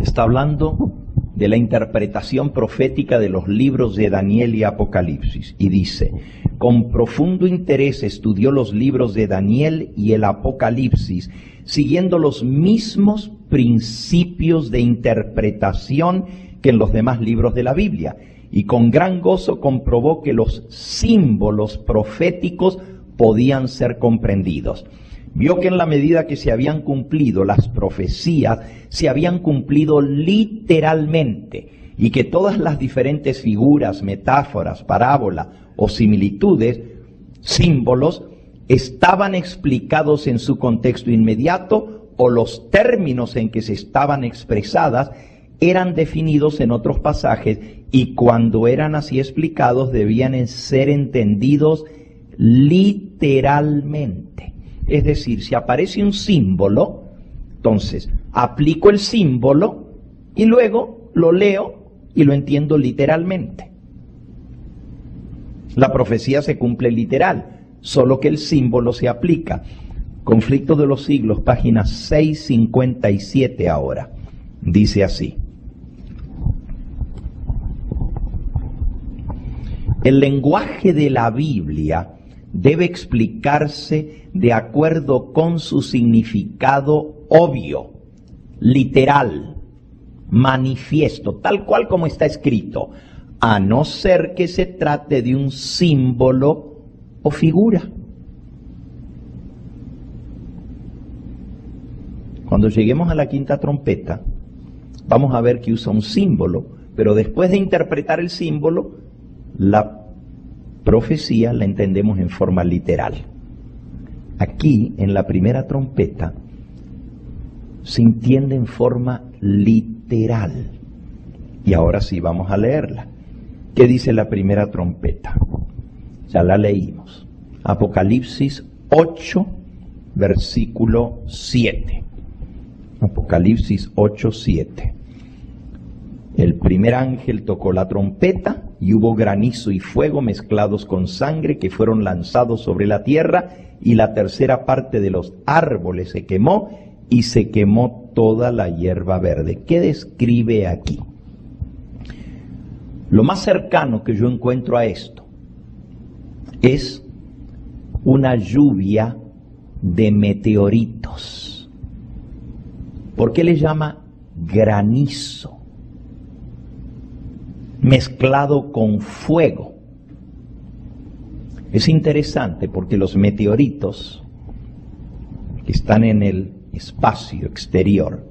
está hablando de la interpretación profética de los libros de Daniel y Apocalipsis, y dice: con profundo interés estudió los libros de Daniel y el Apocalipsis, siguiendo los mismos principios de interpretación que en los demás libros de la Biblia, y con gran gozo comprobó que los símbolos proféticos podían ser comprendidos. Vio que en la medida que se habían cumplido las profecías, se habían cumplido literalmente, y que todas las diferentes figuras, metáforas, parábolas o similitudes, símbolos, estaban explicados en su contexto inmediato, o los términos en que se estaban expresadas eran definidos en otros pasajes, y cuando eran así explicados debían ser entendidos literalmente. Es decir, si aparece un símbolo, entonces aplico el símbolo y luego lo leo y lo entiendo literalmente. La profecía se cumple literal, solo que el símbolo se aplica. Conflicto de los siglos, página 657 ahora. Dice así: el lenguaje de la Biblia debe explicarse de acuerdo con su significado obvio, literal, manifiesto, tal cual como está escrito, a no ser que se trate de un símbolo o figura. Cuando lleguemos a la quinta trompeta, vamos a ver que usa un símbolo, pero después de interpretar el símbolo, la profecía la entendemos en forma literal. Aquí, en la primera trompeta, se entiende en forma literal. Y ahora sí vamos a leerla. ¿Qué dice la primera trompeta? Ya la leímos. Apocalipsis 8, versículo 7. Apocalipsis 8, 7. El primer ángel tocó la trompeta y hubo granizo y fuego mezclados con sangre que fueron lanzados sobre la tierra, y la tercera parte de los árboles se quemó y se quemó toda la hierba verde. ¿Qué describe aquí? Lo más cercano que yo encuentro a esto es una lluvia de meteoritos. ¿Por qué le llama granizo? Mezclado con fuego. Es interesante porque los meteoritos que están en el espacio exterior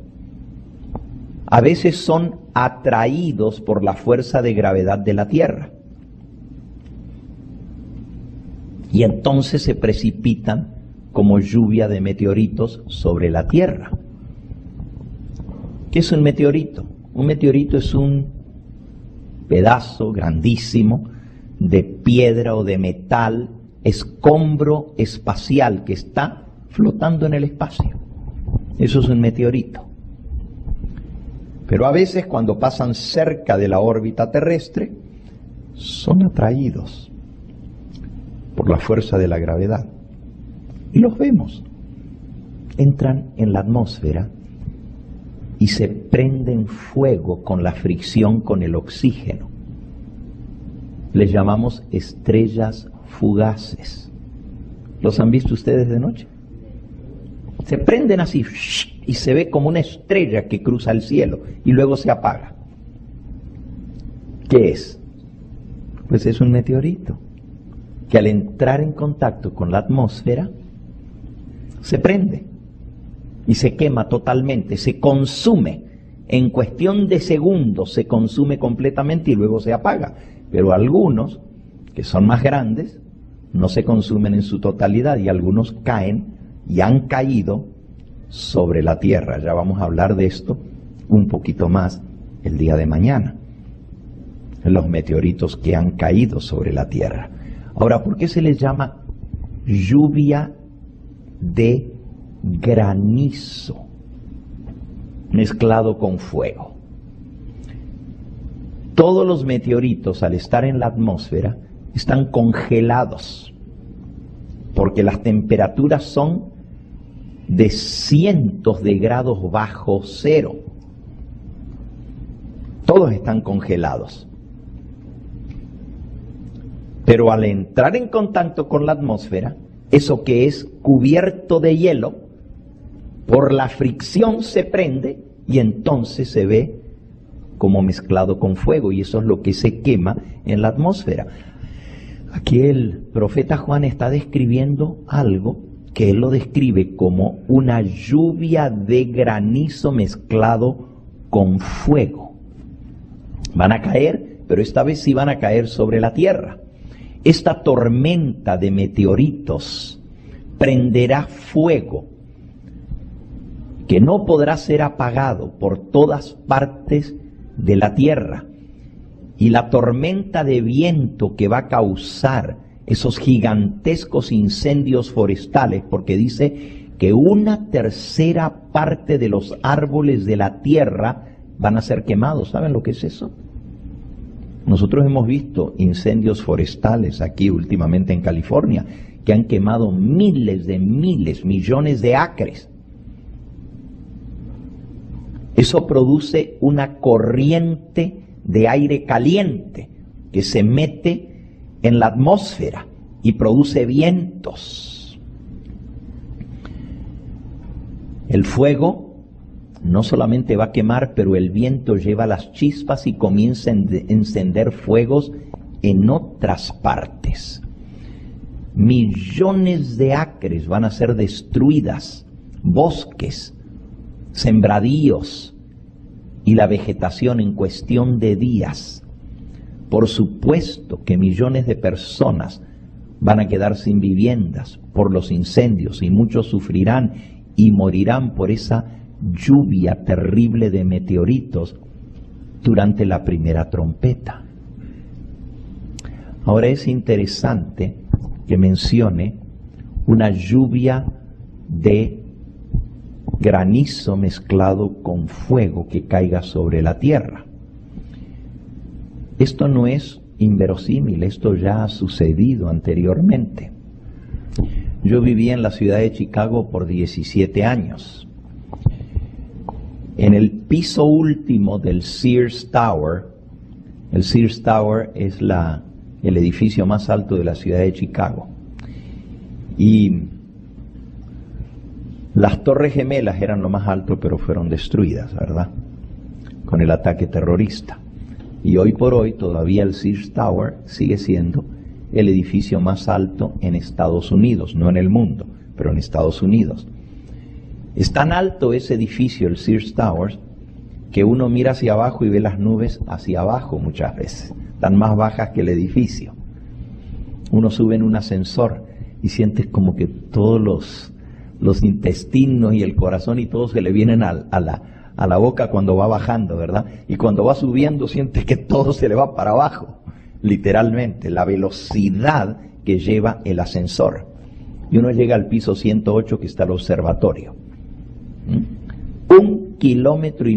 a veces son atraídos por la fuerza de gravedad de la Tierra y entonces se precipitan como lluvia de meteoritos sobre la Tierra. ¿Qué es un meteorito? Un meteorito es un pedazo grandísimo de piedra o de metal, escombro espacial que está flotando en el espacio. Eso es un meteorito. Pero a veces cuando pasan cerca de la órbita terrestre, son atraídos por la fuerza de la gravedad. Y los vemos. Entran en la atmósfera y se prenden fuego con la fricción con el oxígeno. Les llamamos estrellas fugaces. ¿Los han visto ustedes de noche? Se prenden así y se ve como una estrella que cruza el cielo y luego se apaga. ¿Qué es? Pues es un meteorito que al entrar en contacto con la atmósfera se prende y se quema totalmente, se consume. En cuestión de segundos se consume completamente y luego se apaga. Pero algunos, que son más grandes, no se consumen en su totalidad y algunos caen y han caído sobre la tierra. Ya vamos a hablar de esto un poquito más el día de mañana. Los meteoritos que han caído sobre la tierra. Ahora, ¿por qué se les llama lluvia de granizo mezclado con fuego? Todos los meteoritos, al estar en la atmósfera, están congelados porque las temperaturas son de cientos de grados bajo cero. Todos están congelados. Pero al entrar en contacto con la atmósfera, eso que es cubierto de hielo, por la fricción se prende y entonces se ve como mezclado con fuego, y eso es lo que se quema en la atmósfera. Aquí el profeta Juan está describiendo algo que él lo describe como una lluvia de granizo mezclado con fuego. Van a caer, pero esta vez sí van a caer sobre la tierra. Esta tormenta de meteoritos prenderá fuego que no podrá ser apagado por todas partes de la tierra. Y la tormenta de viento que va a causar esos gigantescos incendios forestales, porque dice que 1/3 parte de los árboles de la tierra van a ser quemados. ¿Saben lo que es eso? Nosotros hemos visto incendios forestales aquí últimamente en California, que han quemado millones de acres. Eso produce una corriente de aire caliente que se mete en la atmósfera y produce vientos. El fuego no solamente va a quemar, pero el viento lleva las chispas y comienza a encender fuegos en otras partes. Millones de acres van a ser destruidas, bosques, sembradíos y la vegetación en cuestión de días. Por supuesto que millones de personas van a quedar sin viviendas por los incendios y muchos sufrirán y morirán por esa lluvia terrible de meteoritos durante la primera trompeta. Ahora es interesante que mencione una lluvia de granizo mezclado con fuego que caiga sobre la tierra. Esto no es inverosímil, esto ya ha sucedido anteriormente. Yo viví en la ciudad de Chicago por 17 años. En el piso último del Sears Tower, el Sears Tower es el edificio más alto de la ciudad de Chicago. Y las Torres Gemelas eran lo más alto, pero fueron destruidas, ¿verdad? Con el ataque terrorista. Y hoy por hoy todavía el Sears Tower sigue siendo el edificio más alto en Estados Unidos, no en el mundo, pero en Estados Unidos. Es tan alto ese edificio, el Sears Towers, que uno mira hacia abajo y ve las nubes hacia abajo muchas veces, tan más bajas que el edificio. Uno sube en un ascensor y sientes como que todos los intestinos y el corazón y todo se le vienen a la boca cuando va bajando, ¿verdad? Y cuando va subiendo sientes que todo se le va para abajo, literalmente, la velocidad que lleva el ascensor. Y uno llega al piso 108, que está el observatorio. 1,5 kilómetros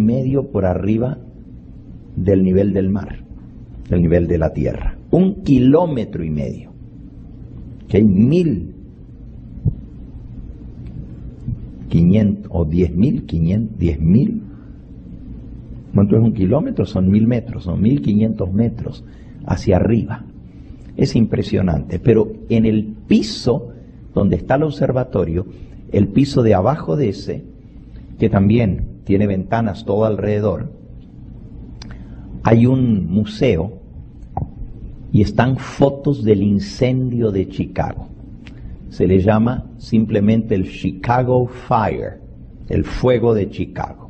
por arriba del nivel del mar, del nivel de la tierra. 1,5 kilómetros. Que hay 1,500 o 10,000. ¿Cuánto es 1 kilómetro? Son 1,000 metros, son 1,500 metros hacia arriba. Es impresionante, pero en el piso donde está el observatorio, el piso de abajo de ese, que también tiene ventanas todo alrededor, hay un museo y están fotos del incendio de Chicago. Se le llama simplemente el Chicago Fire, el fuego de Chicago.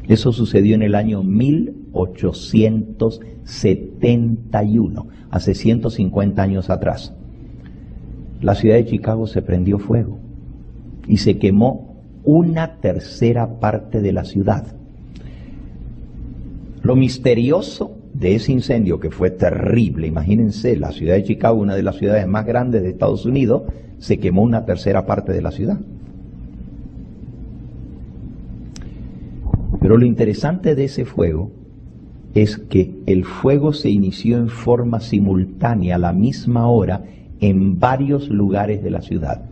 Eso sucedió en el año 1871, hace 150 años atrás. La ciudad de Chicago se prendió fuego y se quemó 1/3 parte de la ciudad. Lo misterioso de ese incendio, que fue terrible, imagínense, la ciudad de Chicago, una de las ciudades más grandes de Estados Unidos, se quemó 1/3 parte de la ciudad. Pero lo interesante de ese fuego es que el fuego se inició en forma simultánea a la misma hora en varios lugares de la ciudad.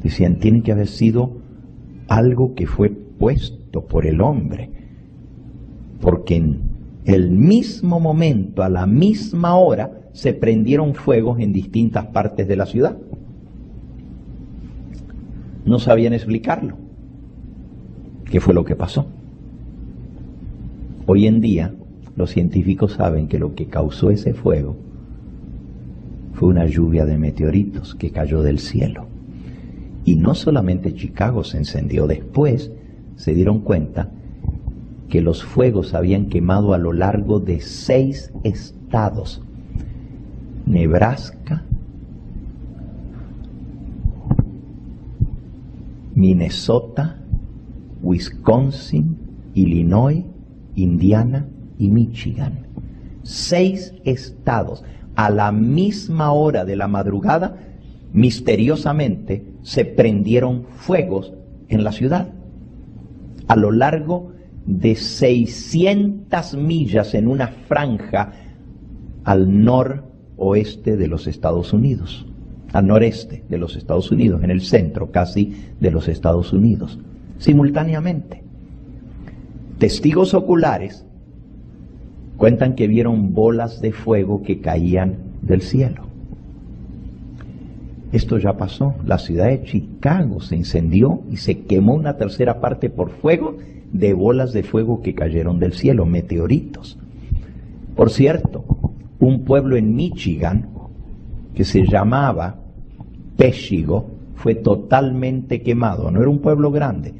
Decían, tiene que haber sido algo que fue puesto por el hombre, porque en el mismo momento, a la misma hora, se prendieron fuegos en distintas partes de la ciudad. No sabían explicarlo. ¿Qué fue lo que pasó? Hoy en día, los científicos saben que lo que causó ese fuego fue una lluvia de meteoritos que cayó del cielo. Y no solamente Chicago se encendió, después se dieron cuenta que los fuegos habían quemado a lo largo de 6 estados: Nebraska, Minnesota, Wisconsin, Illinois, Indiana y Michigan. 6 estados. a la misma hora de la madrugada, misteriosamente se prendieron fuegos en la ciudad. A lo largo de 600 millas en una franja al noroeste de los Estados Unidos, al noreste de los Estados Unidos, en el centro casi de los Estados Unidos, simultáneamente. Testigos oculares cuentan que vieron bolas de fuego que caían del cielo. Esto ya pasó. La ciudad de Chicago se incendió y se quemó una tercera parte por fuego de bolas de fuego que cayeron del cielo, meteoritos. Por cierto, un pueblo en Michigan que se llamaba Peshigo fue totalmente quemado. No era un pueblo grande,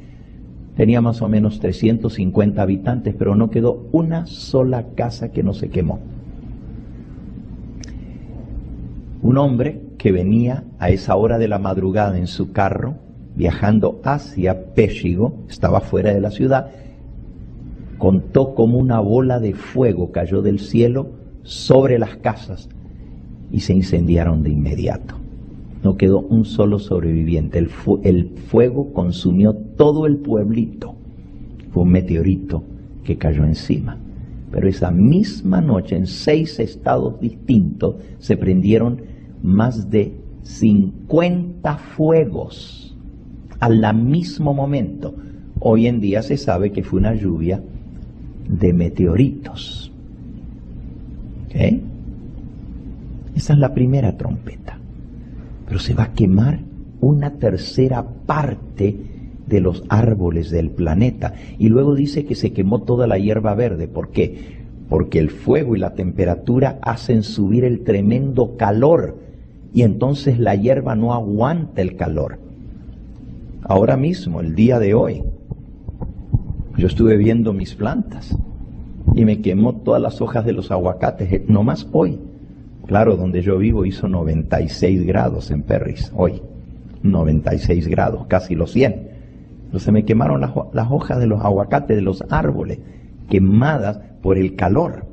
tenía más o menos 350 habitantes, pero no quedó una sola casa que no se quemó. Un hombre que venía a esa hora de la madrugada en su carro, viajando hacia Peshigo, estaba fuera de la ciudad, contó como una bola de fuego cayó del cielo sobre las casas y se incendiaron de inmediato. No quedó un solo sobreviviente. El fuego consumió todo el pueblito. Fue un meteorito que cayó encima. Pero esa misma noche, en 6 estados distintos, se prendieron más de 50 fuegos al mismo momento. Hoy en día se sabe que fue una lluvia de meteoritos. ¿Ok? Esa es la primera trompeta. Pero se va a quemar una tercera parte de los árboles del planeta. Y luego dice que se quemó toda la hierba verde. ¿Por qué? Porque el fuego y la temperatura hacen subir el tremendo calor. Y entonces la hierba no aguanta el calor. Ahora mismo, el día de hoy, yo estuve viendo mis plantas y me quemó todas las hojas de los aguacates, no más hoy. Claro, donde yo vivo hizo 96 grados en Perris, hoy, 96 grados, casi los 100. Entonces me quemaron las hojas de los aguacates, de los árboles, quemadas por el calor.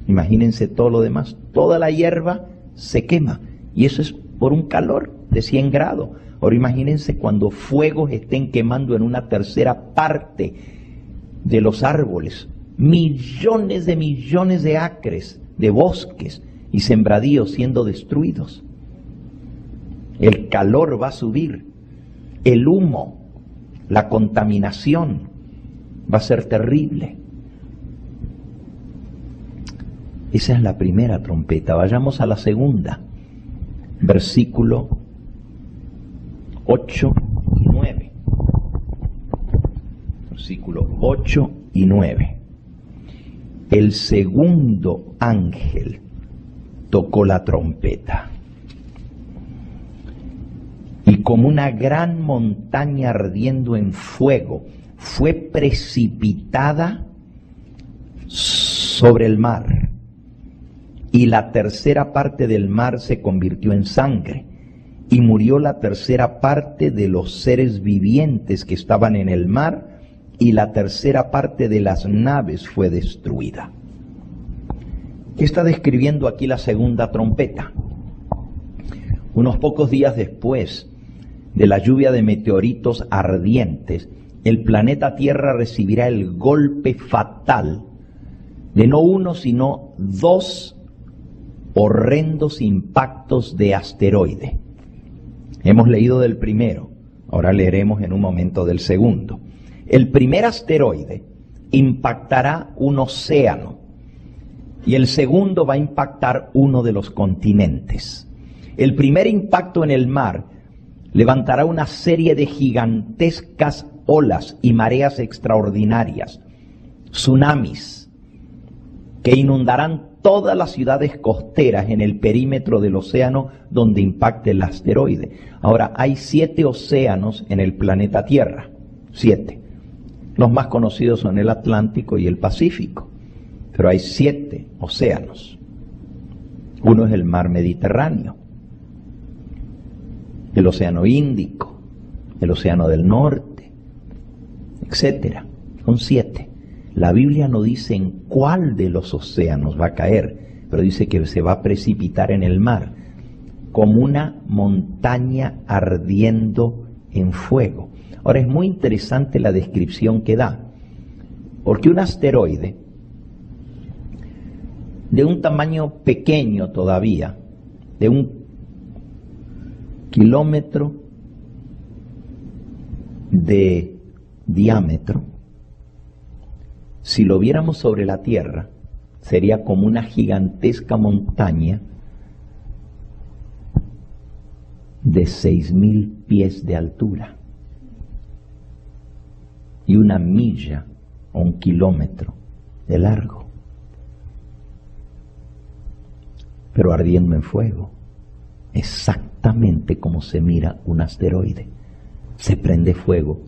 Imagínense todo lo demás, toda la hierba se quema, y eso es por un calor de 100 grados. Ahora imagínense cuando fuegos estén quemando en una tercera parte de los árboles, millones de acres, de bosques y sembradíos siendo destruidos. El calor va a subir, el humo, la contaminación va a ser terrible. Esa es la primera trompeta. Vayamos a la segunda, versículo 8 y 9. Versículo 8 y 9. El segundo ángel tocó la trompeta, y como una gran montaña ardiendo en fuego fue precipitada sobre el mar, y la tercera parte del mar se convirtió en sangre, y murió la tercera parte de los seres vivientes que estaban en el mar, y la tercera parte de las naves fue destruida. ¿Qué está describiendo aquí la segunda trompeta? Unos pocos días después de la lluvia de meteoritos ardientes, el planeta Tierra recibirá el golpe fatal de no uno, sino 2 horrendos impactos de asteroide. Hemos leído del primero, ahora leeremos en un momento del segundo. El primer asteroide impactará un océano y el segundo va a impactar uno de los continentes. El primer impacto en el mar levantará una serie de gigantescas olas y mareas extraordinarias, tsunamis, que inundarán todas las ciudades costeras en el perímetro del océano donde impacte el asteroide. Ahora, hay 7 océanos en el planeta Tierra, 7. Los más conocidos son el Atlántico y el Pacífico, pero hay 7 océanos. Uno es el mar Mediterráneo, el océano Índico, el océano del Norte, etcétera. Son 7. La Biblia no dice en cuál de los océanos va a caer, pero dice que se va a precipitar en el mar, como una montaña ardiendo en fuego. Ahora es muy interesante la descripción que da, porque un asteroide de un tamaño pequeño todavía, de 1 kilómetro de diámetro, si lo viéramos sobre la Tierra, sería como una gigantesca montaña de 6.000 pies de altura y 1 milla o 1 kilómetro de largo, pero ardiendo en fuego, exactamente como se mira un asteroide. Se prende fuego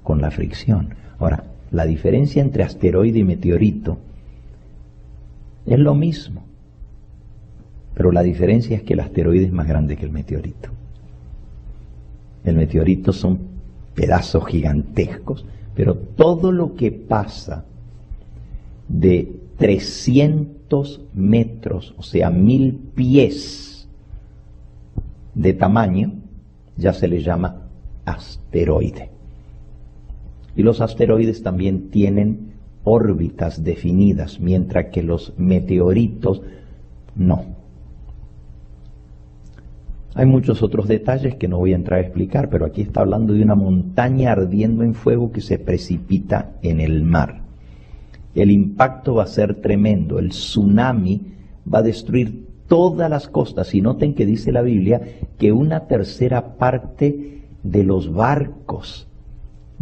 con la fricción. Ahora, la diferencia entre asteroide y meteorito es lo mismo, pero la diferencia es que el asteroide es más grande que el meteorito. El meteorito son pedazos gigantescos, pero todo lo que pasa de 300 metros, o sea, 1000 pies de tamaño, ya se le llama asteroide. Y los asteroides también tienen órbitas definidas, mientras que los meteoritos no. Hay muchos otros detalles que no voy a entrar a explicar, pero aquí está hablando de una montaña ardiendo en fuego que se precipita en el mar. El impacto va a ser tremendo, el tsunami va a destruir todas las costas, y noten que dice la Biblia que 1/3 parte de los barcos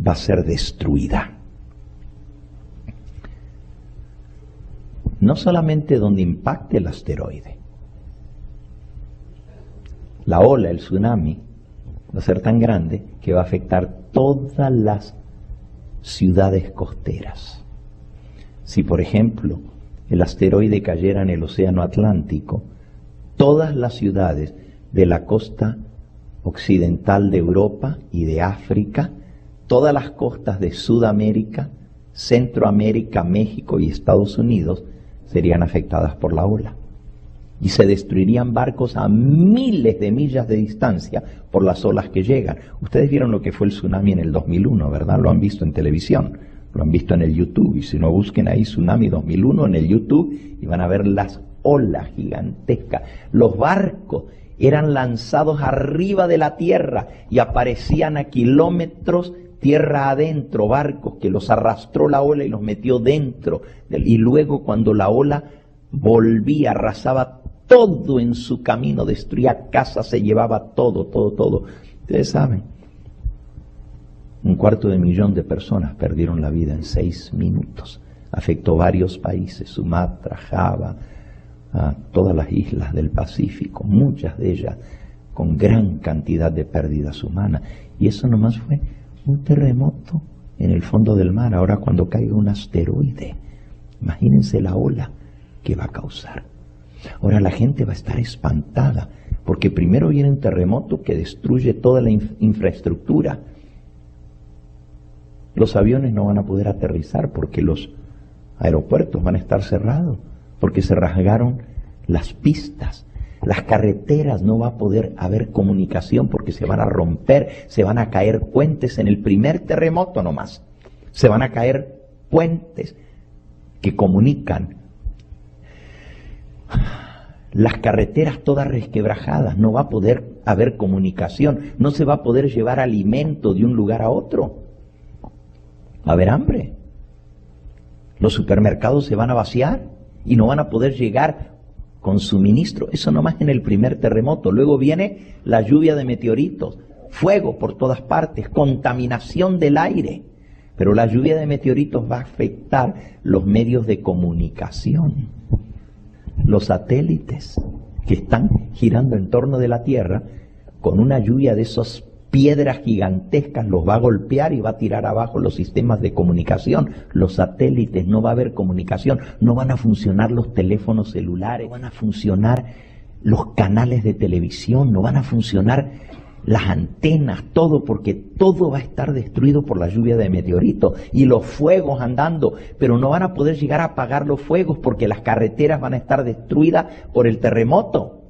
va a ser destruida. No solamente donde impacte el asteroide, la ola, el tsunami, va a ser tan grande que va a afectar todas las ciudades costeras. Si, por ejemplo, el asteroide cayera en el océano Atlántico, todas las ciudades de la costa occidental de Europa y de África, todas las costas de Sudamérica, Centroamérica, México y Estados Unidos serían afectadas por la ola. Y se destruirían barcos a miles de millas de distancia por las olas que llegan. Ustedes vieron lo que fue el tsunami en el 2001, ¿verdad? Lo han visto en televisión, lo han visto en el YouTube. Y si no, busquen ahí tsunami 2001 en el YouTube y van a ver las olas gigantescas. Los barcos eran lanzados arriba de la tierra y aparecían a kilómetros tierra adentro, barcos que los arrastró la ola y los metió dentro. Y luego cuando la ola volvía, arrasaba todo en su camino, destruía casas, se llevaba todo. Ustedes saben, 250.000 de personas perdieron la vida en 6 minutos. Afectó varios países, Sumatra, Java, todas las islas del Pacífico, muchas de ellas con gran cantidad de pérdidas humanas. Y eso nomás fue un terremoto en el fondo del mar. Ahora cuando caiga un asteroide, imagínense la ola que va a causar. Ahora la gente va a estar espantada, porque primero viene un terremoto que destruye toda la infraestructura. Los aviones no van a poder aterrizar porque los aeropuertos van a estar cerrados, porque se rasgaron las pistas. Las carreteras, no va a poder haber comunicación porque se van a romper, se van a caer puentes en el primer terremoto nomás. Se van a caer puentes que comunican. Las carreteras todas resquebrajadas, no va a poder haber comunicación, no se va a poder llevar alimento de un lugar a otro. Va a haber hambre. Los supermercados se van a vaciar y no van a poder llegar con suministro. Eso nomás en el primer terremoto. Luego viene la lluvia de meteoritos, fuego por todas partes, contaminación del aire. Pero la lluvia de meteoritos va a afectar los medios de comunicación. Los satélites que están girando en torno de la Tierra, con una lluvia de esas piedras gigantescas, los va a golpear y va a tirar abajo los sistemas de comunicación. Los satélites, no va a haber comunicación, no van a funcionar los teléfonos celulares, no van a funcionar los canales de televisión, no van a funcionar las antenas, todo, porque todo va a estar destruido por la lluvia de meteoritos y los fuegos andando, pero no van a poder llegar a apagar los fuegos porque las carreteras van a estar destruidas por el terremoto.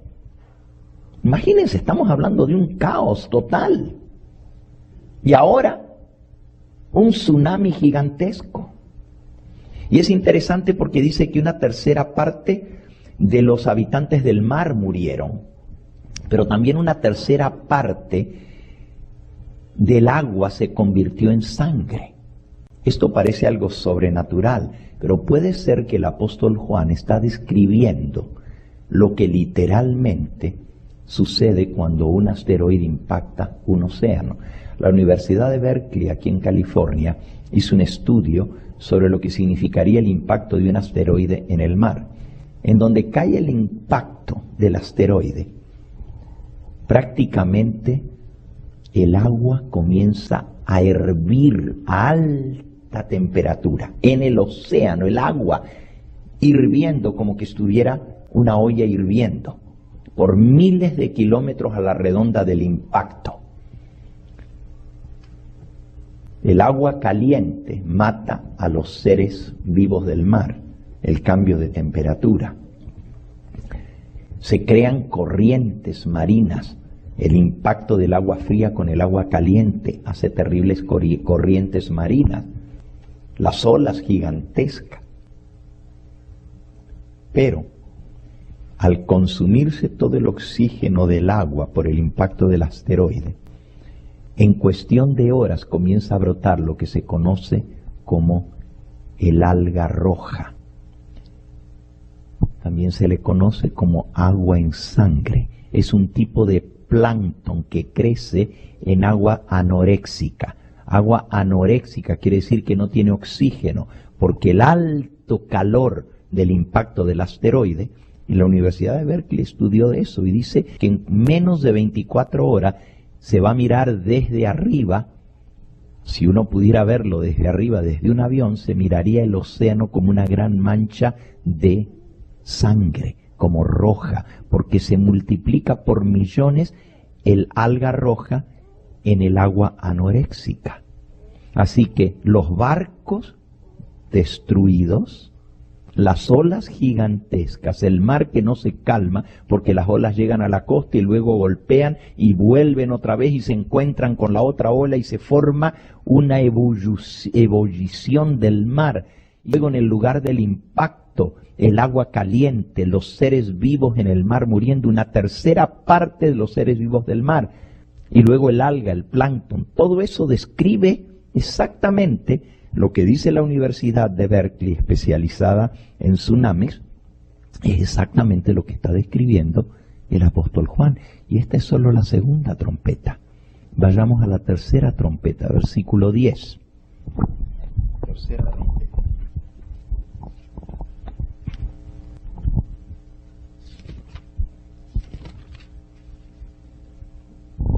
Imagínense, estamos hablando de un caos total. Y ahora, un tsunami gigantesco. Y es interesante porque dice que una tercera parte de los habitantes del mar murieron, pero también una tercera parte del agua se convirtió en sangre. Esto parece algo sobrenatural, pero puede ser que el apóstol Juan está describiendo lo que literalmente sucede cuando un asteroide impacta un océano. La Universidad de Berkeley, aquí en California, hizo un estudio sobre lo que significaría el impacto de un asteroide en el mar. En donde cae el impacto del asteroide, prácticamente el agua comienza a hervir a alta temperatura. En el océano, el agua hirviendo como que estuviera una olla hirviendo, por miles de kilómetros a la redonda del impacto. El agua caliente mata a los seres vivos del mar, el cambio de temperatura. Se crean corrientes marinas. El impacto del agua fría con el agua caliente hace terribles corrientes marinas. Las olas gigantescas. Pero al consumirse todo el oxígeno del agua por el impacto del asteroide, en cuestión de horas comienza a brotar lo que se conoce como el alga roja. También se le conoce como agua en sangre. Es un tipo de plancton que crece en agua anoréxica. Agua anoréxica quiere decir que no tiene oxígeno, porque el alto calor del impacto del asteroide, y la Universidad de Berkeley estudió eso y dice que en menos de 24 horas se va a mirar desde arriba. Si uno pudiera verlo desde arriba, desde un avión, se miraría el océano como una gran mancha de sangre, como roja, porque se multiplica por millones el alga roja en el agua anoréxica. Así que los barcos destruidos, las olas gigantescas, el mar que no se calma porque las olas llegan a la costa y luego golpean y vuelven otra vez y se encuentran con la otra ola y se forma una ebullición del mar. Y luego en el lugar del impacto, el agua caliente, los seres vivos en el mar muriendo, una tercera parte de los seres vivos del mar. Y luego el alga, el plancton, todo eso describe exactamente lo que dice la Universidad de Berkeley, especializada en tsunamis, es exactamente lo que está describiendo el apóstol Juan. Y esta es solo la segunda trompeta. Vayamos a la tercera trompeta, versículo 10. Tercera trompeta.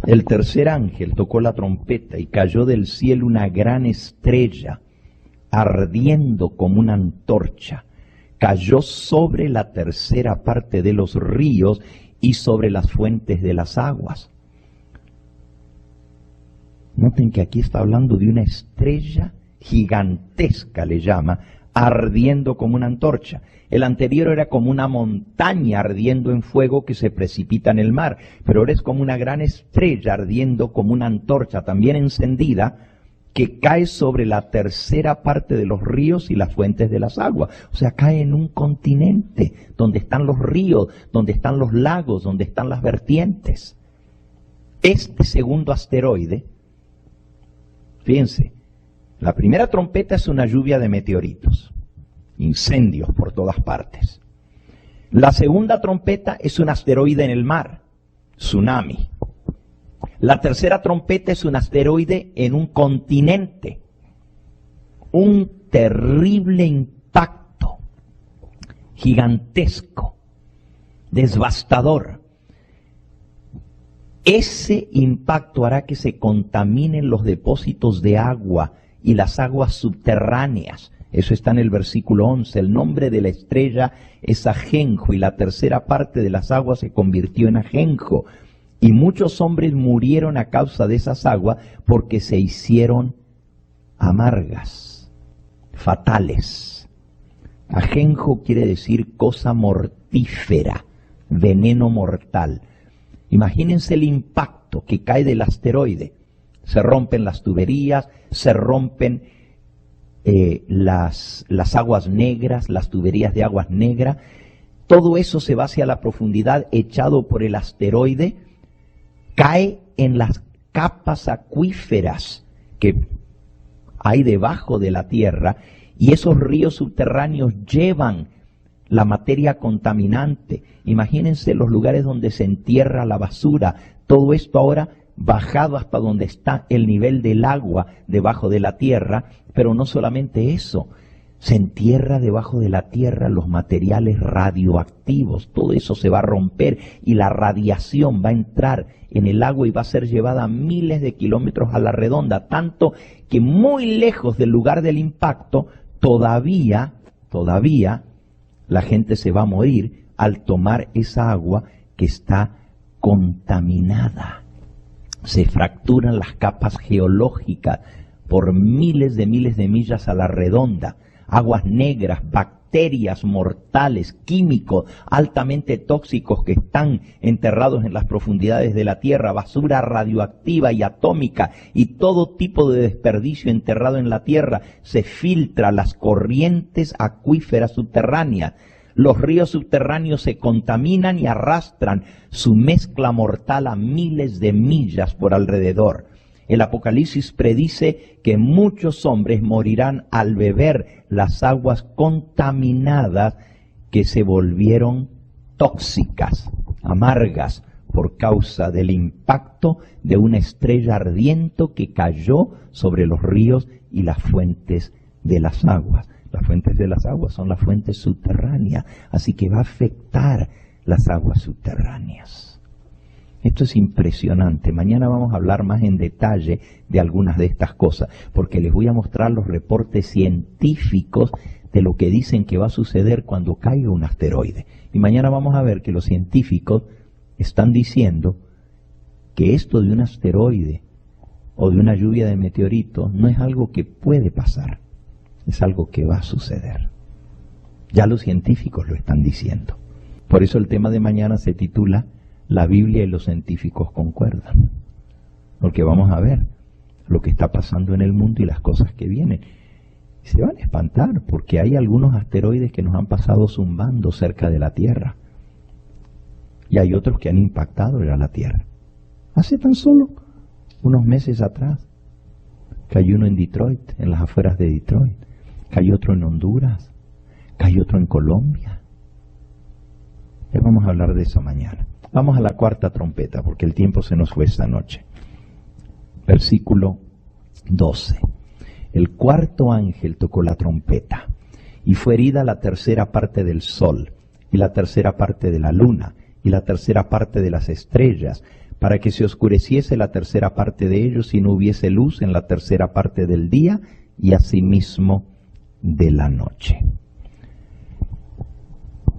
El tercer ángel tocó la trompeta y cayó del cielo una gran estrella, ardiendo como una antorcha. Cayó sobre la tercera parte de los ríos y sobre las fuentes de las aguas. Noten que aquí está hablando de una estrella gigantesca, le llama, ardiendo como una antorcha. El anterior era como una montaña ardiendo en fuego que se precipita en el mar, pero ahora es como una gran estrella ardiendo como una antorcha también encendida que cae sobre la tercera parte de los ríos y las fuentes de las aguas. O sea, cae en un continente donde están los ríos, donde están los lagos, donde están las vertientes. Este segundo asteroide, fíjense, la primera trompeta es una lluvia de meteoritos, incendios por todas partes. La segunda trompeta es un asteroide en el mar, tsunami. La tercera trompeta es un asteroide en un continente, un terrible impacto, gigantesco, devastador. Ese impacto hará que se contaminen los depósitos de agua y las aguas subterráneas. Eso está en el versículo 11. El nombre de la estrella es Ajenjo y la tercera parte de las aguas se convirtió en ajenjo. Y muchos hombres murieron a causa de esas aguas porque se hicieron amargas, fatales. Ajenjo quiere decir cosa mortífera, veneno mortal. Imagínense el impacto que cae del asteroide. Se rompen las tuberías, se rompen las aguas negras, las tuberías de aguas negras. Todo eso se va hacia la profundidad echado por el asteroide, cae en las capas acuíferas que hay debajo de la Tierra, y esos ríos subterráneos llevan la materia contaminante. Imagínense los lugares donde se entierra la basura. Todo esto ahora bajado hasta donde está el nivel del agua debajo de la tierra, pero no solamente eso, se entierra debajo de la tierra los materiales radioactivos, todo eso se va a romper y la radiación va a entrar en el agua y va a ser llevada a miles de kilómetros a la redonda, tanto que muy lejos del lugar del impacto, todavía la gente se va a morir al tomar esa agua que está contaminada. Se fracturan las capas geológicas por miles de millas a la redonda. Aguas negras, bacterias mortales, químicos altamente tóxicos que están enterrados en las profundidades de la Tierra, basura radioactiva y atómica y todo tipo de desperdicio enterrado en la Tierra, se filtra a las corrientes acuíferas subterráneas. Los ríos subterráneos se contaminan y arrastran su mezcla mortal a miles de millas por alrededor. El Apocalipsis predice que muchos hombres morirán al beber las aguas contaminadas que se volvieron tóxicas, amargas, por causa del impacto de una estrella ardiente que cayó sobre los ríos y las fuentes de las aguas. Las fuentes de las aguas son las fuentes subterráneas, así que va a afectar las aguas subterráneas. Esto es impresionante. Mañana vamos a hablar más en detalle de algunas de estas cosas, porque les voy a mostrar los reportes científicos de lo que dicen que va a suceder cuando caiga un asteroide. Y mañana vamos a ver que los científicos están diciendo que esto de un asteroide o de una lluvia de meteoritos no es algo que puede pasar. Es algo que va a suceder. Ya los científicos lo están diciendo. Por eso el tema de mañana se titula La Biblia y los científicos concuerdan. Porque vamos a ver lo que está pasando en el mundo y las cosas que vienen. Y se van a espantar porque hay algunos asteroides que nos han pasado zumbando cerca de la Tierra. Y hay otros que han impactado ya la Tierra. Hace tan solo unos meses atrás cayó uno en Detroit, en las afueras de Detroit. Cayó otro en Honduras, cayó otro en Colombia. Ya vamos a hablar de eso mañana. Vamos a la cuarta trompeta, porque el tiempo se nos fue esta noche. Versículo 12. El cuarto ángel tocó la trompeta, y fue herida la tercera parte del sol, y la tercera parte de la luna, y la tercera parte de las estrellas, para que se oscureciese la tercera parte de ellos y no hubiese luz en la tercera parte del día, y asimismo de la noche.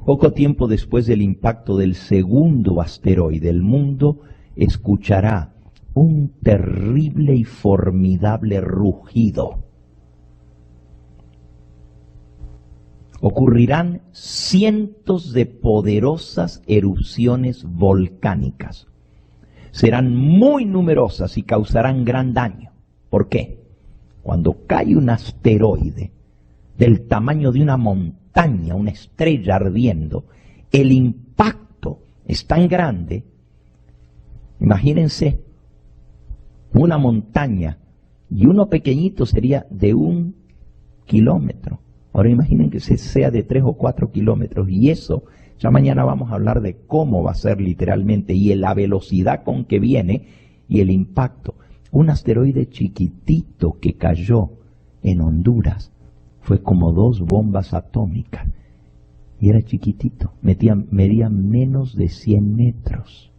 Poco tiempo después del impacto del segundo asteroide, el mundo escuchará un terrible y formidable rugido. Ocurrirán cientos de poderosas erupciones volcánicas. Serán muy numerosas y causarán gran daño. ¿Por qué? Cuando cae un asteroide del tamaño de una montaña, una estrella ardiendo, el impacto es tan grande. Imagínense una montaña y uno pequeñito sería de 1 kilómetro. Ahora imaginen que sea de 3 o 4 kilómetros y eso, ya mañana vamos a hablar de cómo va a ser literalmente y la velocidad con que viene y el impacto. Un asteroide chiquitito que cayó en Honduras fue como 2 bombas atómicas y era chiquitito, medía menos de 100 metros.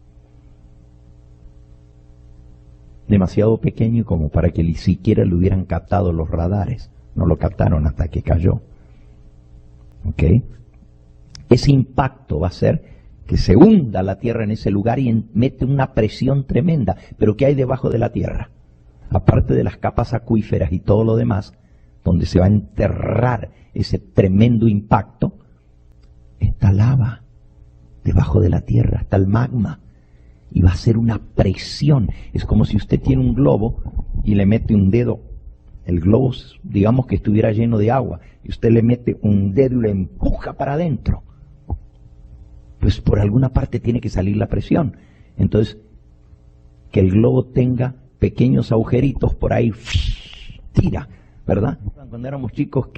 Demasiado pequeño como para que ni siquiera lo hubieran captado los radares. No lo captaron hasta que cayó. ¿Ok? Ese impacto va a ser que se hunda la tierra en ese lugar y mete una presión tremenda. Pero ¿qué hay debajo de la tierra? Aparte de las capas acuíferas y todo lo demás, donde se va a enterrar ese tremendo impacto, está lava debajo de la tierra, está el magma, y va a ser una presión. Es como si usted tiene un globo y le mete un dedo. El globo, digamos que estuviera lleno de agua, y usted le mete un dedo y lo empuja para adentro. Pues por alguna parte tiene que salir la presión. Entonces, que el globo tenga pequeños agujeritos por ahí, tira, ¿verdad? Cuando éramos chicos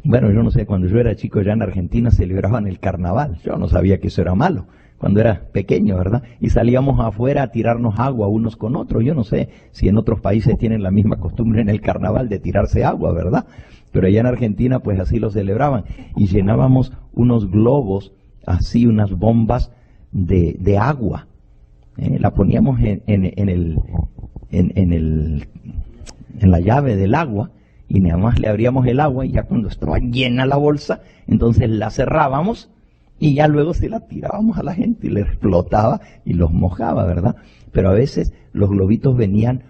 bueno, yo no sé, cuando yo era chico ya en Argentina celebraban el carnaval. Yo no sabía que eso era malo cuando era pequeño, ¿verdad? Y salíamos afuera a tirarnos agua unos con otros. Yo no sé si en otros países tienen la misma costumbre en el carnaval de tirarse agua, ¿verdad? Pero allá en Argentina pues así lo celebraban. Y llenábamos unos globos, así unas bombas de agua. La poníamos en la llave del agua, y nada más le abríamos el agua, y ya cuando estaba llena la bolsa, entonces la cerrábamos y ya luego se la tirábamos a la gente y le explotaba y los mojaba, ¿verdad? Pero a veces los globitos venían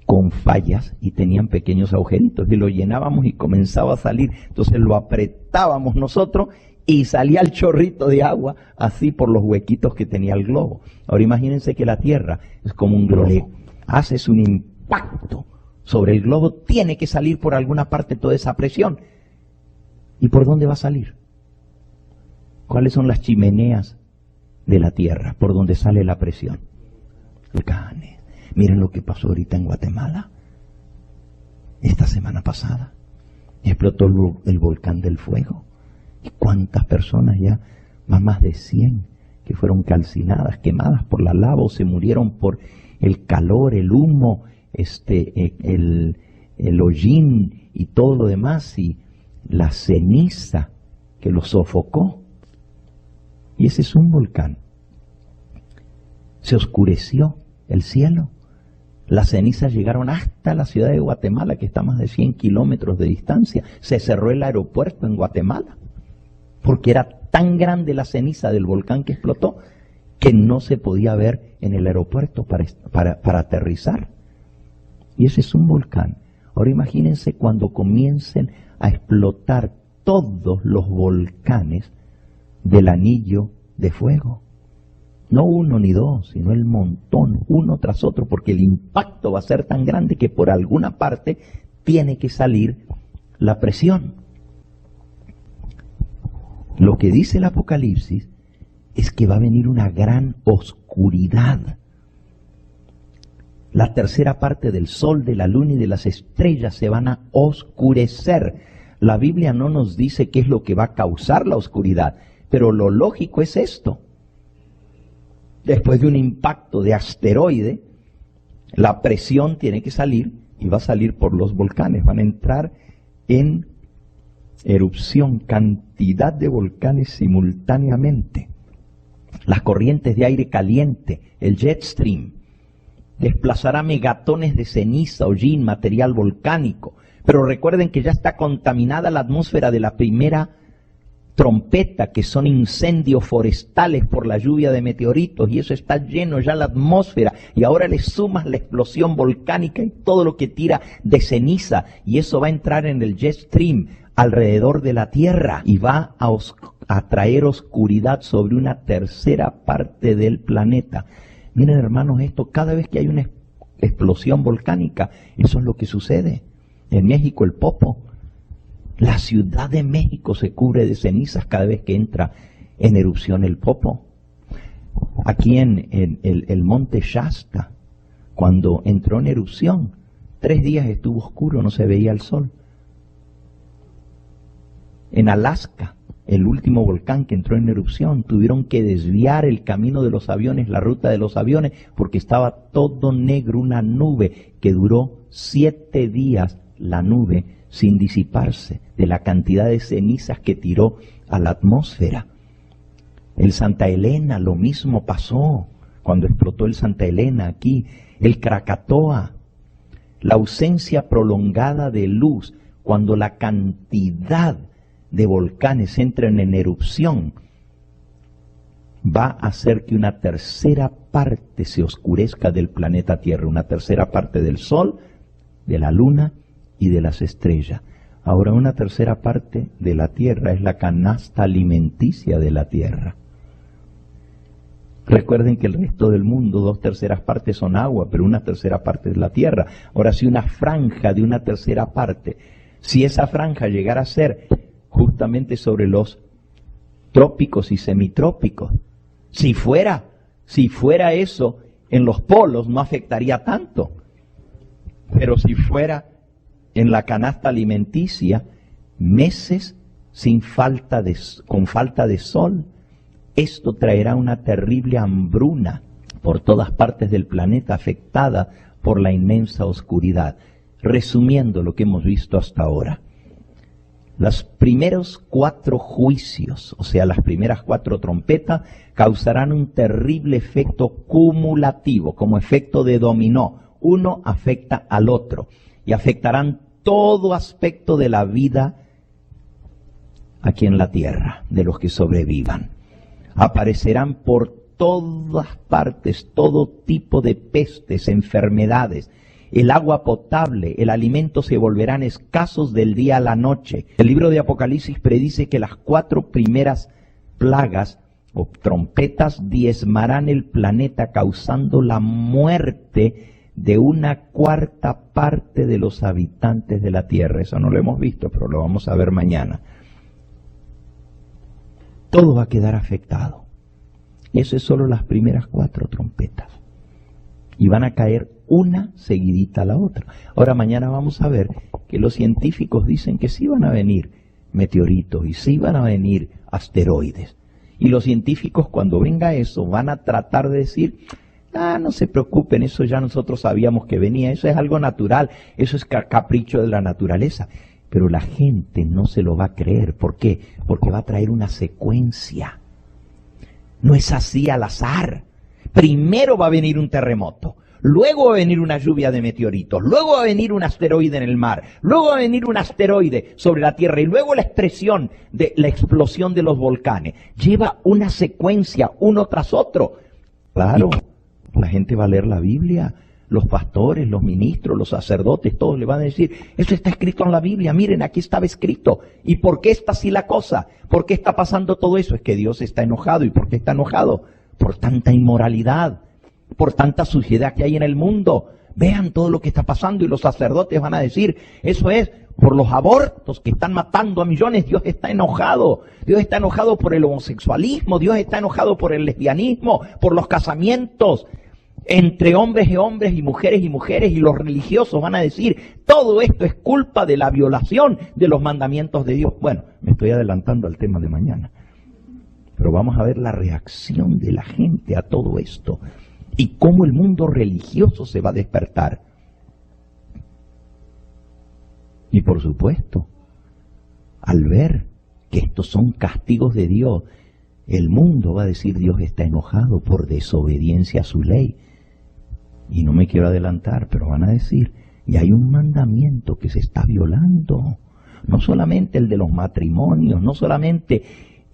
con fallas y tenían pequeños agujeritos y lo llenábamos y comenzaba a salir. Entonces lo apretábamos nosotros y salía el chorrito de agua así por los huequitos que tenía el globo. Ahora imagínense que la Tierra es como un globo. Haces un impacto sobre el globo, tiene que salir por alguna parte toda esa presión. ¿Y por dónde va a salir? ¿Cuáles son las chimeneas de la Tierra por donde sale la presión? Volcanes. Miren lo que pasó ahorita en Guatemala. Esta semana pasada explotó el volcán del Fuego. ¿Y cuántas personas ya? Más de 100 que fueron calcinadas, quemadas por la lava o se murieron por el calor, el humo, el hollín y todo lo demás, y la ceniza que lo sofocó. Y ese es un volcán. Se oscureció el cielo. Las cenizas llegaron hasta la ciudad de Guatemala, que está a más de 100 kilómetros de distancia. Se cerró el aeropuerto en Guatemala, porque era tan grande la ceniza del volcán que explotó, que no se podía ver en el aeropuerto para aterrizar. Y ese es un volcán. Ahora imagínense cuando comiencen a explotar todos los volcanes del anillo de fuego. No uno ni dos, sino el montón, uno tras otro, porque el impacto va a ser tan grande que por alguna parte tiene que salir la presión. Lo que dice el Apocalipsis es que va a venir una gran oscuridad. La tercera parte del sol, de la luna y de las estrellas se van a oscurecer. La Biblia no nos dice qué es lo que va a causar la oscuridad, pero lo lógico es esto. Después de un impacto de asteroide, la presión tiene que salir y va a salir por los volcanes. Van a entrar en erupción cantidad de volcanes simultáneamente. Las corrientes de aire caliente, el jet stream, desplazará megatones de ceniza, hollín, material volcánico. Pero recuerden que ya está contaminada la atmósfera de la primera trompeta, que son incendios forestales por la lluvia de meteoritos, y eso está lleno ya la atmósfera, y ahora le sumas la explosión volcánica y todo lo que tira de ceniza, y eso va a entrar en el jet stream alrededor de la Tierra y va a traer oscuridad sobre una tercera parte del planeta. Miren, hermanos, esto cada vez que hay una explosión volcánica, eso es lo que sucede. En México, el Popo, la Ciudad de México se cubre de cenizas cada vez que entra en erupción el Popo. Aquí en el monte Shasta, cuando entró en erupción, 3 días estuvo oscuro, no se veía el sol. En Alaska, el último volcán que entró en erupción, tuvieron que desviar el camino de los aviones, la ruta de los aviones, porque estaba todo negro, una nube que duró 7 días, la nube, sin disiparse de la cantidad de cenizas que tiró a la atmósfera. El Santa Elena, lo mismo pasó cuando explotó el Santa Elena aquí. El Krakatoa, la ausencia prolongada de luz, cuando la cantidad de volcanes entran en erupción, va a hacer que una tercera parte se oscurezca del planeta Tierra, una tercera parte del Sol, de la Luna y de las estrellas. Ahora, una tercera parte de la Tierra es la canasta alimenticia de la Tierra. Recuerden que el resto del mundo, 2/3 partes son agua, pero 1/3 parte es la Tierra. Ahora, si una franja de 1/3 parte, si esa franja llegara a ser justamente sobre los trópicos y semitrópicos, si fuera eso en los polos no afectaría tanto, pero si fuera en la canasta alimenticia, meses con falta de sol, esto traerá una terrible hambruna por todas partes del planeta, afectada por la inmensa oscuridad. Resumiendo lo que hemos visto hasta ahora, los primeros 4 juicios, o sea, las primeras 4 trompetas, causarán un terrible efecto cumulativo, como efecto de dominó. Uno afecta al otro y afectarán todo aspecto de la vida aquí en la tierra, de los que sobrevivan. Aparecerán por todas partes todo tipo de pestes, enfermedades. El agua potable, el alimento se volverán escasos del día a la noche. El libro de Apocalipsis predice que las 4 primeras plagas o trompetas diezmarán el planeta, causando la muerte de 1/4 parte de los habitantes de la tierra. Eso no lo hemos visto, pero lo vamos a ver mañana. Todo va a quedar afectado. Eso es solo las primeras 4 trompetas. Y van a caer una seguidita a la otra. Ahora mañana vamos a ver que los científicos dicen que sí van a venir meteoritos y sí van a venir asteroides. Y los científicos, cuando venga eso, van a tratar de decir: no se preocupen, eso ya nosotros sabíamos que venía, eso es algo natural, eso es capricho de la naturaleza. Pero la gente no se lo va a creer. ¿Por qué? Porque va a traer una secuencia. No es así al azar. Primero va a venir un terremoto, luego va a venir una lluvia de meteoritos, luego va a venir un asteroide en el mar, luego va a venir un asteroide sobre la Tierra y luego la expresión de la explosión de los volcanes. Lleva una secuencia, uno tras otro. Claro, la gente va a leer la Biblia, los pastores, los ministros, los sacerdotes, todos le van a decir: eso está escrito en la Biblia, miren, aquí estaba escrito. ¿Y por qué está así la cosa? ¿Por qué está pasando todo eso? Es que Dios está enojado. ¿Y por qué está enojado? Por tanta inmoralidad, por tanta suciedad que hay en el mundo. Vean todo lo que está pasando, y los sacerdotes van a decir: eso es por los abortos que están matando a millones. Dios está enojado. Dios está enojado por el homosexualismo, Dios está enojado por el lesbianismo, por los casamientos entre hombres y mujeres, y los religiosos van a decir: todo esto es culpa de la violación de los mandamientos de Dios. Bueno, me estoy adelantando al tema de mañana, pero vamos a ver la reacción de la gente a todo esto y cómo el mundo religioso se va a despertar. Y por supuesto, al ver que estos son castigos de Dios, el mundo va a decir: Dios está enojado por desobediencia a su ley. Y no me quiero adelantar, pero van a decir: y hay un mandamiento que se está violando. No solamente el de los matrimonios, no solamente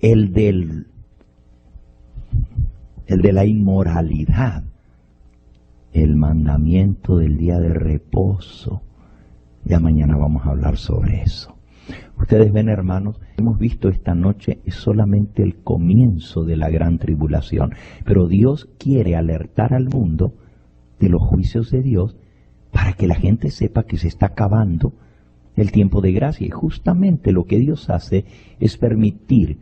el de la inmoralidad, el mandamiento del día de reposo. Ya mañana vamos a hablar sobre eso. Ustedes ven, hermanos, hemos visto esta noche es solamente el comienzo de la gran tribulación, pero Dios quiere alertar al mundo de los juicios de Dios para que la gente sepa que se está acabando el tiempo de gracia. Y justamente lo que Dios hace es permitir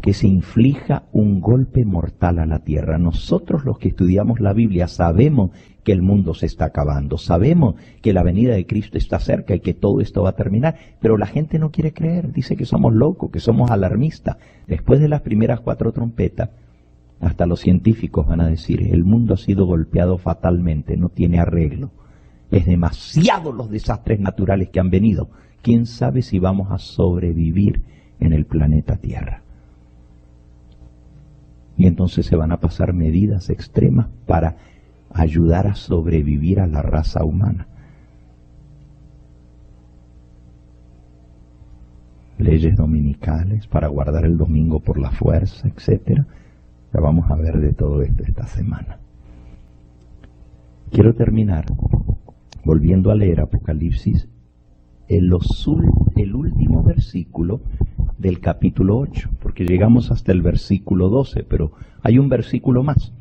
que se inflija un golpe mortal a la tierra. Nosotros, los que estudiamos la Biblia, sabemos que el mundo se está acabando, sabemos que la venida de Cristo está cerca y que todo esto va a terminar, pero la gente no quiere creer, dice que somos locos, que somos alarmistas. Después de las primeras 4 trompetas, hasta los científicos van a decir: el mundo ha sido golpeado fatalmente, no tiene arreglo. Es demasiado los desastres naturales que han venido. ¿Quién sabe si vamos a sobrevivir en el planeta Tierra? Y entonces se van a pasar medidas extremas para ayudar a sobrevivir a la raza humana. Leyes dominicales para guardar el domingo por la fuerza, etcétera. Ya vamos a ver de todo esto esta semana. Quiero terminar volviendo a leer Apocalipsis, el último versículo del capítulo 8, porque llegamos hasta el versículo 12, pero hay un versículo más.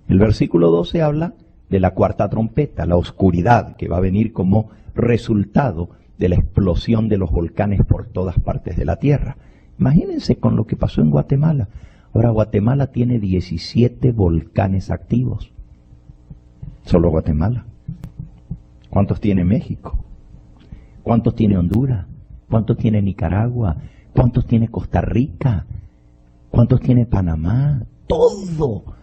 El versículo 12 habla de la cuarta trompeta, la oscuridad que va a venir como resultado de la explosión de los volcanes por todas partes de la tierra. Imagínense con lo que pasó en Guatemala. Ahora Guatemala tiene 17 volcanes activos. Solo Guatemala. ¿Cuántos tiene México? ¿Cuántos tiene Honduras? ¿Cuántos tiene Nicaragua? ¿Cuántos tiene Costa Rica? ¿Cuántos tiene Panamá? Todo.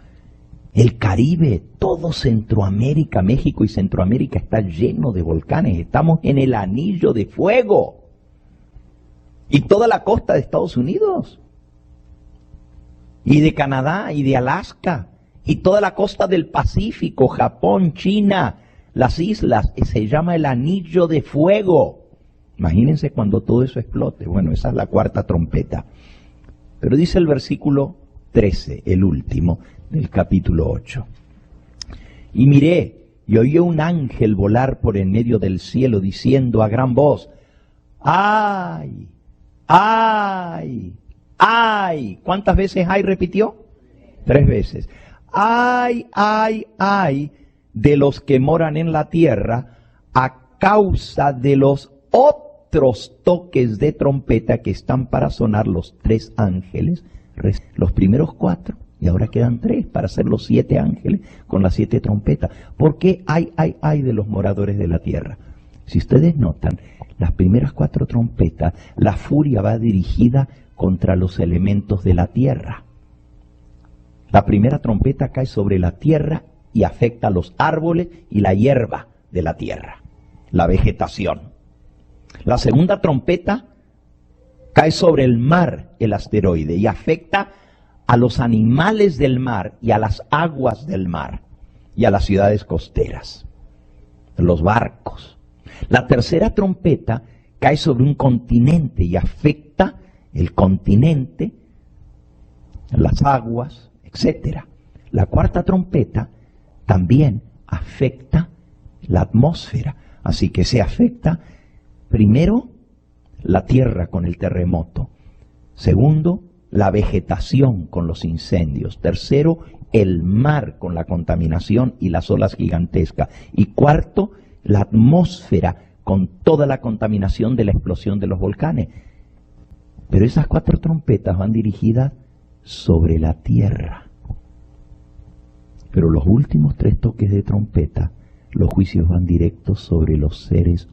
El Caribe, todo Centroamérica, México y Centroamérica está lleno de volcanes. Estamos en el anillo de fuego. Y toda la costa de Estados Unidos. Y de Canadá y de Alaska. Y toda la costa del Pacífico, Japón, China, las islas, se llama el anillo de fuego. Imagínense cuando todo eso explote. Bueno, esa es la cuarta trompeta. Pero dice el versículo 13, el último del capítulo 8. Y miré, y oí un ángel volar por en medio del cielo, diciendo a gran voz, ¡ay! ¡Ay! ¡Ay! ¿Cuántas veces ay repitió? 3 veces. ¡Ay, ay, ay! De los que moran en la tierra a causa de los otros toques de trompeta que están para sonar los 3 ángeles, los primeros 4, y ahora quedan 3 para ser los 7 ángeles con las 7 trompetas. ¿Por qué ay de los moradores de la tierra? Si ustedes notan, las primeras 4 trompetas, la furia va dirigida contra los elementos de la tierra. La primera trompeta cae sobre la tierra y afecta a los árboles y la hierba de la tierra, la vegetación. La segunda trompeta cae sobre el mar, el asteroide, y afecta a los animales del mar y a las aguas del mar y a las ciudades costeras, los barcos. La tercera trompeta cae sobre un continente y afecta el continente, las aguas, etc. La cuarta trompeta también afecta la atmósfera, así que se afecta primero la tierra con el terremoto, segundo la vegetación con los incendios, tercero el mar con la contaminación y las olas gigantescas, y cuarto la atmósfera con toda la contaminación de la explosión de los volcanes. Pero esas 4 trompetas van dirigidas sobre la tierra. Pero los últimos 3 toques de trompeta, los juicios van directos sobre los seres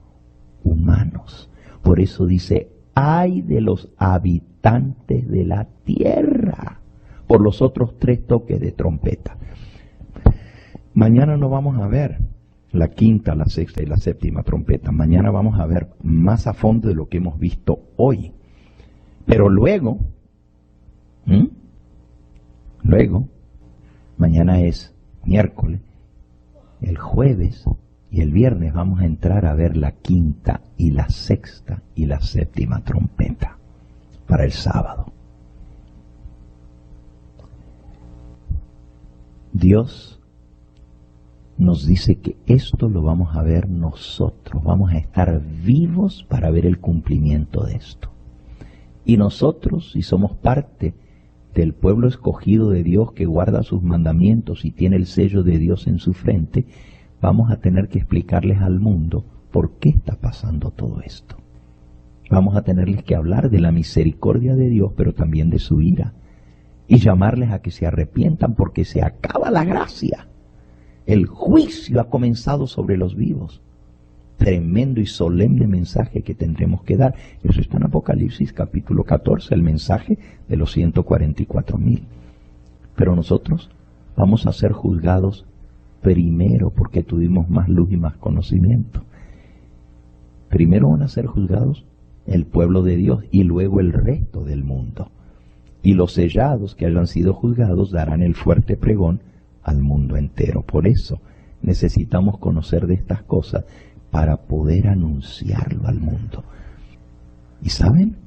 humanos. Por eso dice, ay de los habitantes de la tierra, por los otros 3 toques de trompeta. Mañana no vamos a ver la quinta, la sexta y la séptima trompeta. Mañana vamos a ver más a fondo de lo que hemos visto hoy. Pero luego, mañana es miércoles, el jueves y el viernes vamos a entrar a ver la quinta y la sexta y la séptima trompeta para el sábado. Dios nos dice que esto lo vamos a ver nosotros, vamos a estar vivos para ver el cumplimiento de esto. Y nosotros, si somos parte del pueblo escogido de Dios que guarda sus mandamientos y tiene el sello de Dios en su frente, vamos a tener que explicarles al mundo por qué está pasando todo esto. Vamos a tenerles que hablar de la misericordia de Dios, pero también de su ira, y llamarles a que se arrepientan porque se acaba la gracia. El juicio ha comenzado sobre los vivos. Tremendo y solemne mensaje que tendremos que dar. Eso está en Apocalipsis capítulo 14, el mensaje de los 144,000. Pero nosotros vamos a ser juzgados primero porque tuvimos más luz y más conocimiento. Primero van a ser juzgados el pueblo de Dios y luego el resto del mundo. Y los sellados que hayan sido juzgados darán el fuerte pregón al mundo entero. Por eso necesitamos conocer de estas cosas para poder anunciarlo al mundo. ¿Y saben?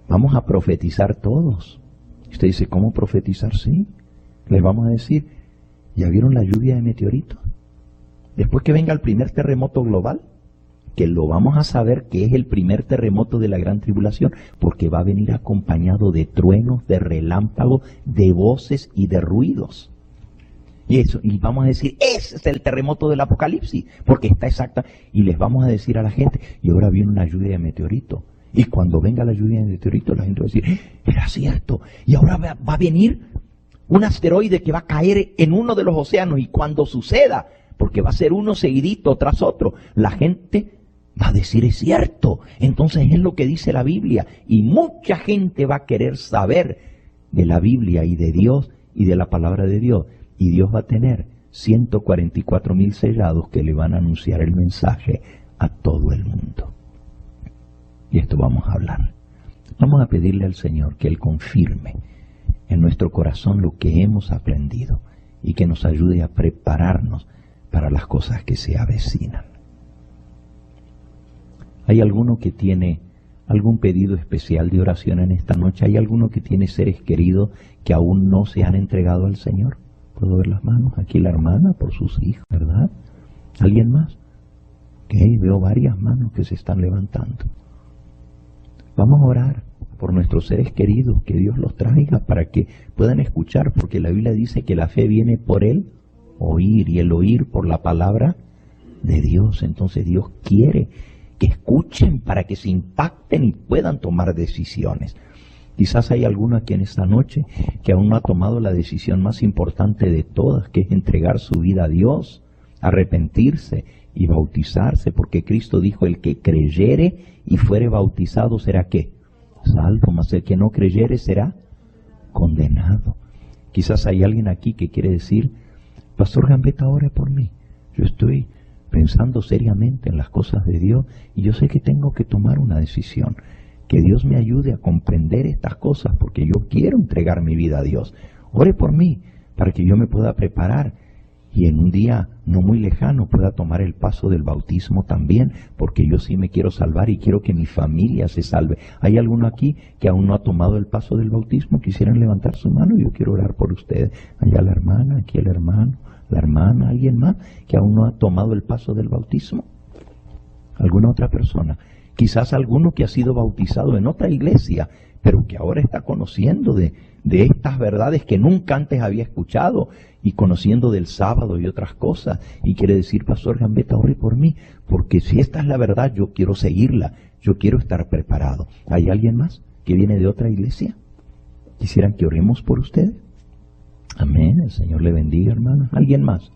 Vamos a profetizar todos. Usted dice, ¿cómo profetizar? Sí. Les vamos a decir, ¿ya vieron la lluvia de meteoritos? Después que venga el primer terremoto global, que lo vamos a saber que es el primer terremoto de la gran tribulación, porque va a venir acompañado de truenos, de relámpagos, de voces y de ruidos. Y vamos a decir, ese es el terremoto del Apocalipsis, porque está exacta. Y les vamos a decir a la gente, y ahora viene una lluvia de meteoritos. Y cuando venga la lluvia de meteoritos, la gente va a decir, era cierto. Y ahora va a venir un asteroide que va a caer en uno de los océanos. Y cuando suceda, porque va a ser uno seguidito tras otro, la gente va a decir, es cierto. Entonces es lo que dice la Biblia. Y mucha gente va a querer saber de la Biblia y de Dios y de la palabra de Dios. Y Dios va a tener 144,000 sellados que le van a anunciar el mensaje a todo el mundo. Y esto vamos a hablar. Vamos a pedirle al Señor que Él confirme en nuestro corazón lo que hemos aprendido y que nos ayude a prepararnos para las cosas que se avecinan. ¿Hay alguno que tiene algún pedido especial de oración en esta noche? ¿Hay alguno que tiene seres queridos que aún no se han entregado al Señor? ¿Puedo ver las manos? Aquí la hermana por sus hijos, ¿verdad? ¿Alguien más? Ok, veo varias manos que se están levantando. Vamos a orar por nuestros seres queridos, que Dios los traiga para que puedan escuchar, porque la Biblia dice que la fe viene por el oír, y el oír por la palabra de Dios. Entonces Dios quiere que escuchen para que se impacten y puedan tomar decisiones. Quizás hay alguno aquí en esta noche que aún no ha tomado la decisión más importante de todas, que es entregar su vida a Dios, arrepentirse y bautizarse, porque Cristo dijo, el que creyere y fuere bautizado será ¿qué? Salvo, mas el que no creyere será condenado. Quizás hay alguien aquí que quiere decir, Pastor Gambetta, ore por mí. Yo estoy pensando seriamente en las cosas de Dios y yo sé que tengo que tomar una decisión. Que Dios me ayude a comprender estas cosas porque yo quiero entregar mi vida a Dios. Ore por mí para que yo me pueda preparar y en un día no muy lejano pueda tomar el paso del bautismo también, porque yo sí me quiero salvar y quiero que mi familia se salve. ¿Hay alguno aquí que aún no ha tomado el paso del bautismo? Quisieran levantar su mano y yo quiero orar por ustedes. Allá la hermana, aquí el hermano, la hermana, ¿alguien más que aún no ha tomado el paso del bautismo? ¿Alguna otra persona? Quizás alguno que ha sido bautizado en otra iglesia, pero que ahora está conociendo de estas verdades que nunca antes había escuchado y conociendo del sábado y otras cosas. Y quiere decir, Pastor Gambetta, ore por mí, porque si esta es la verdad, yo quiero seguirla, yo quiero estar preparado. ¿Hay alguien más que viene de otra iglesia? ¿Quisieran que oremos por ustedes? Amén, el Señor le bendiga, hermana. ¿Alguien más?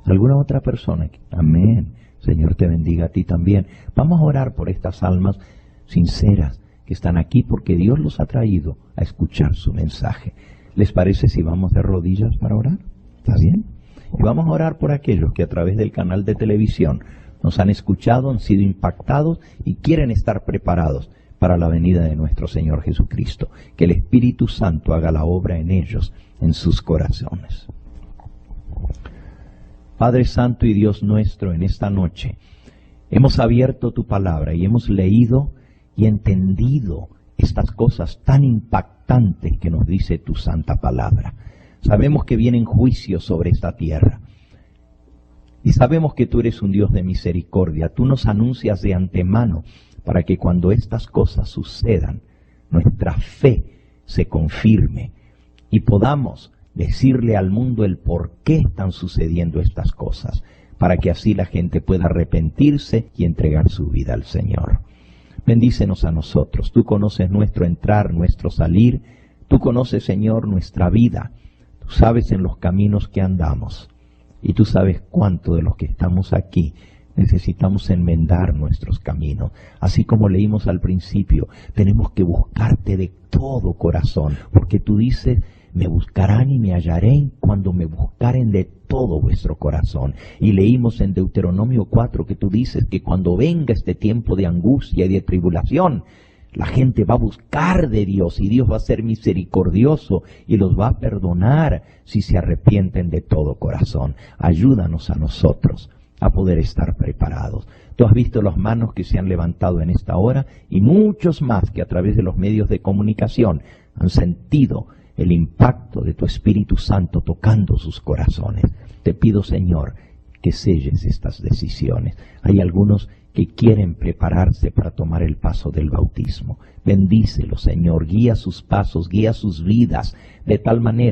¿Alguna otra persona? Amén. Señor te bendiga a ti también. Vamos a orar por estas almas sinceras que están aquí porque Dios los ha traído a escuchar su mensaje. ¿Les parece si vamos de rodillas para orar? ¿Está bien? Y vamos a orar por aquellos que a través del canal de televisión nos han escuchado, han sido impactados y quieren estar preparados para la venida de nuestro Señor Jesucristo. Que el Espíritu Santo haga la obra en ellos, en sus corazones. Padre Santo y Dios nuestro, en esta noche hemos abierto tu palabra y hemos leído y entendido estas cosas tan impactantes que nos dice tu santa palabra. Sabemos que vienen juicios sobre esta tierra y sabemos que tú eres un Dios de misericordia. Tú nos anuncias de antemano para que cuando estas cosas sucedan, nuestra fe se confirme y podamos decirle al mundo el por qué están sucediendo estas cosas, para que así la gente pueda arrepentirse y entregar su vida al Señor. Bendícenos a nosotros. Tú conoces nuestro entrar, nuestro salir. Tú conoces, Señor, nuestra vida. Tú sabes en los caminos que andamos. Y tú sabes cuánto de los que estamos aquí necesitamos enmendar nuestros caminos. Así como leímos al principio, tenemos que buscarte de todo corazón, porque tú dices, me buscarán y me hallarán cuando me buscaren de todo vuestro corazón. Y leímos en Deuteronomio 4 que tú dices que cuando venga este tiempo de angustia y de tribulación, la gente va a buscar de Dios y Dios va a ser misericordioso y los va a perdonar si se arrepienten de todo corazón. Ayúdanos a nosotros a poder estar preparados. Tú has visto las manos que se han levantado en esta hora y muchos más que a través de los medios de comunicación han sentido el impacto de tu Espíritu Santo tocando sus corazones. Te pido, Señor, que selles estas decisiones. Hay algunos que quieren prepararse para tomar el paso del bautismo. Bendícelo, Señor, guía sus pasos, guía sus vidas, de tal manera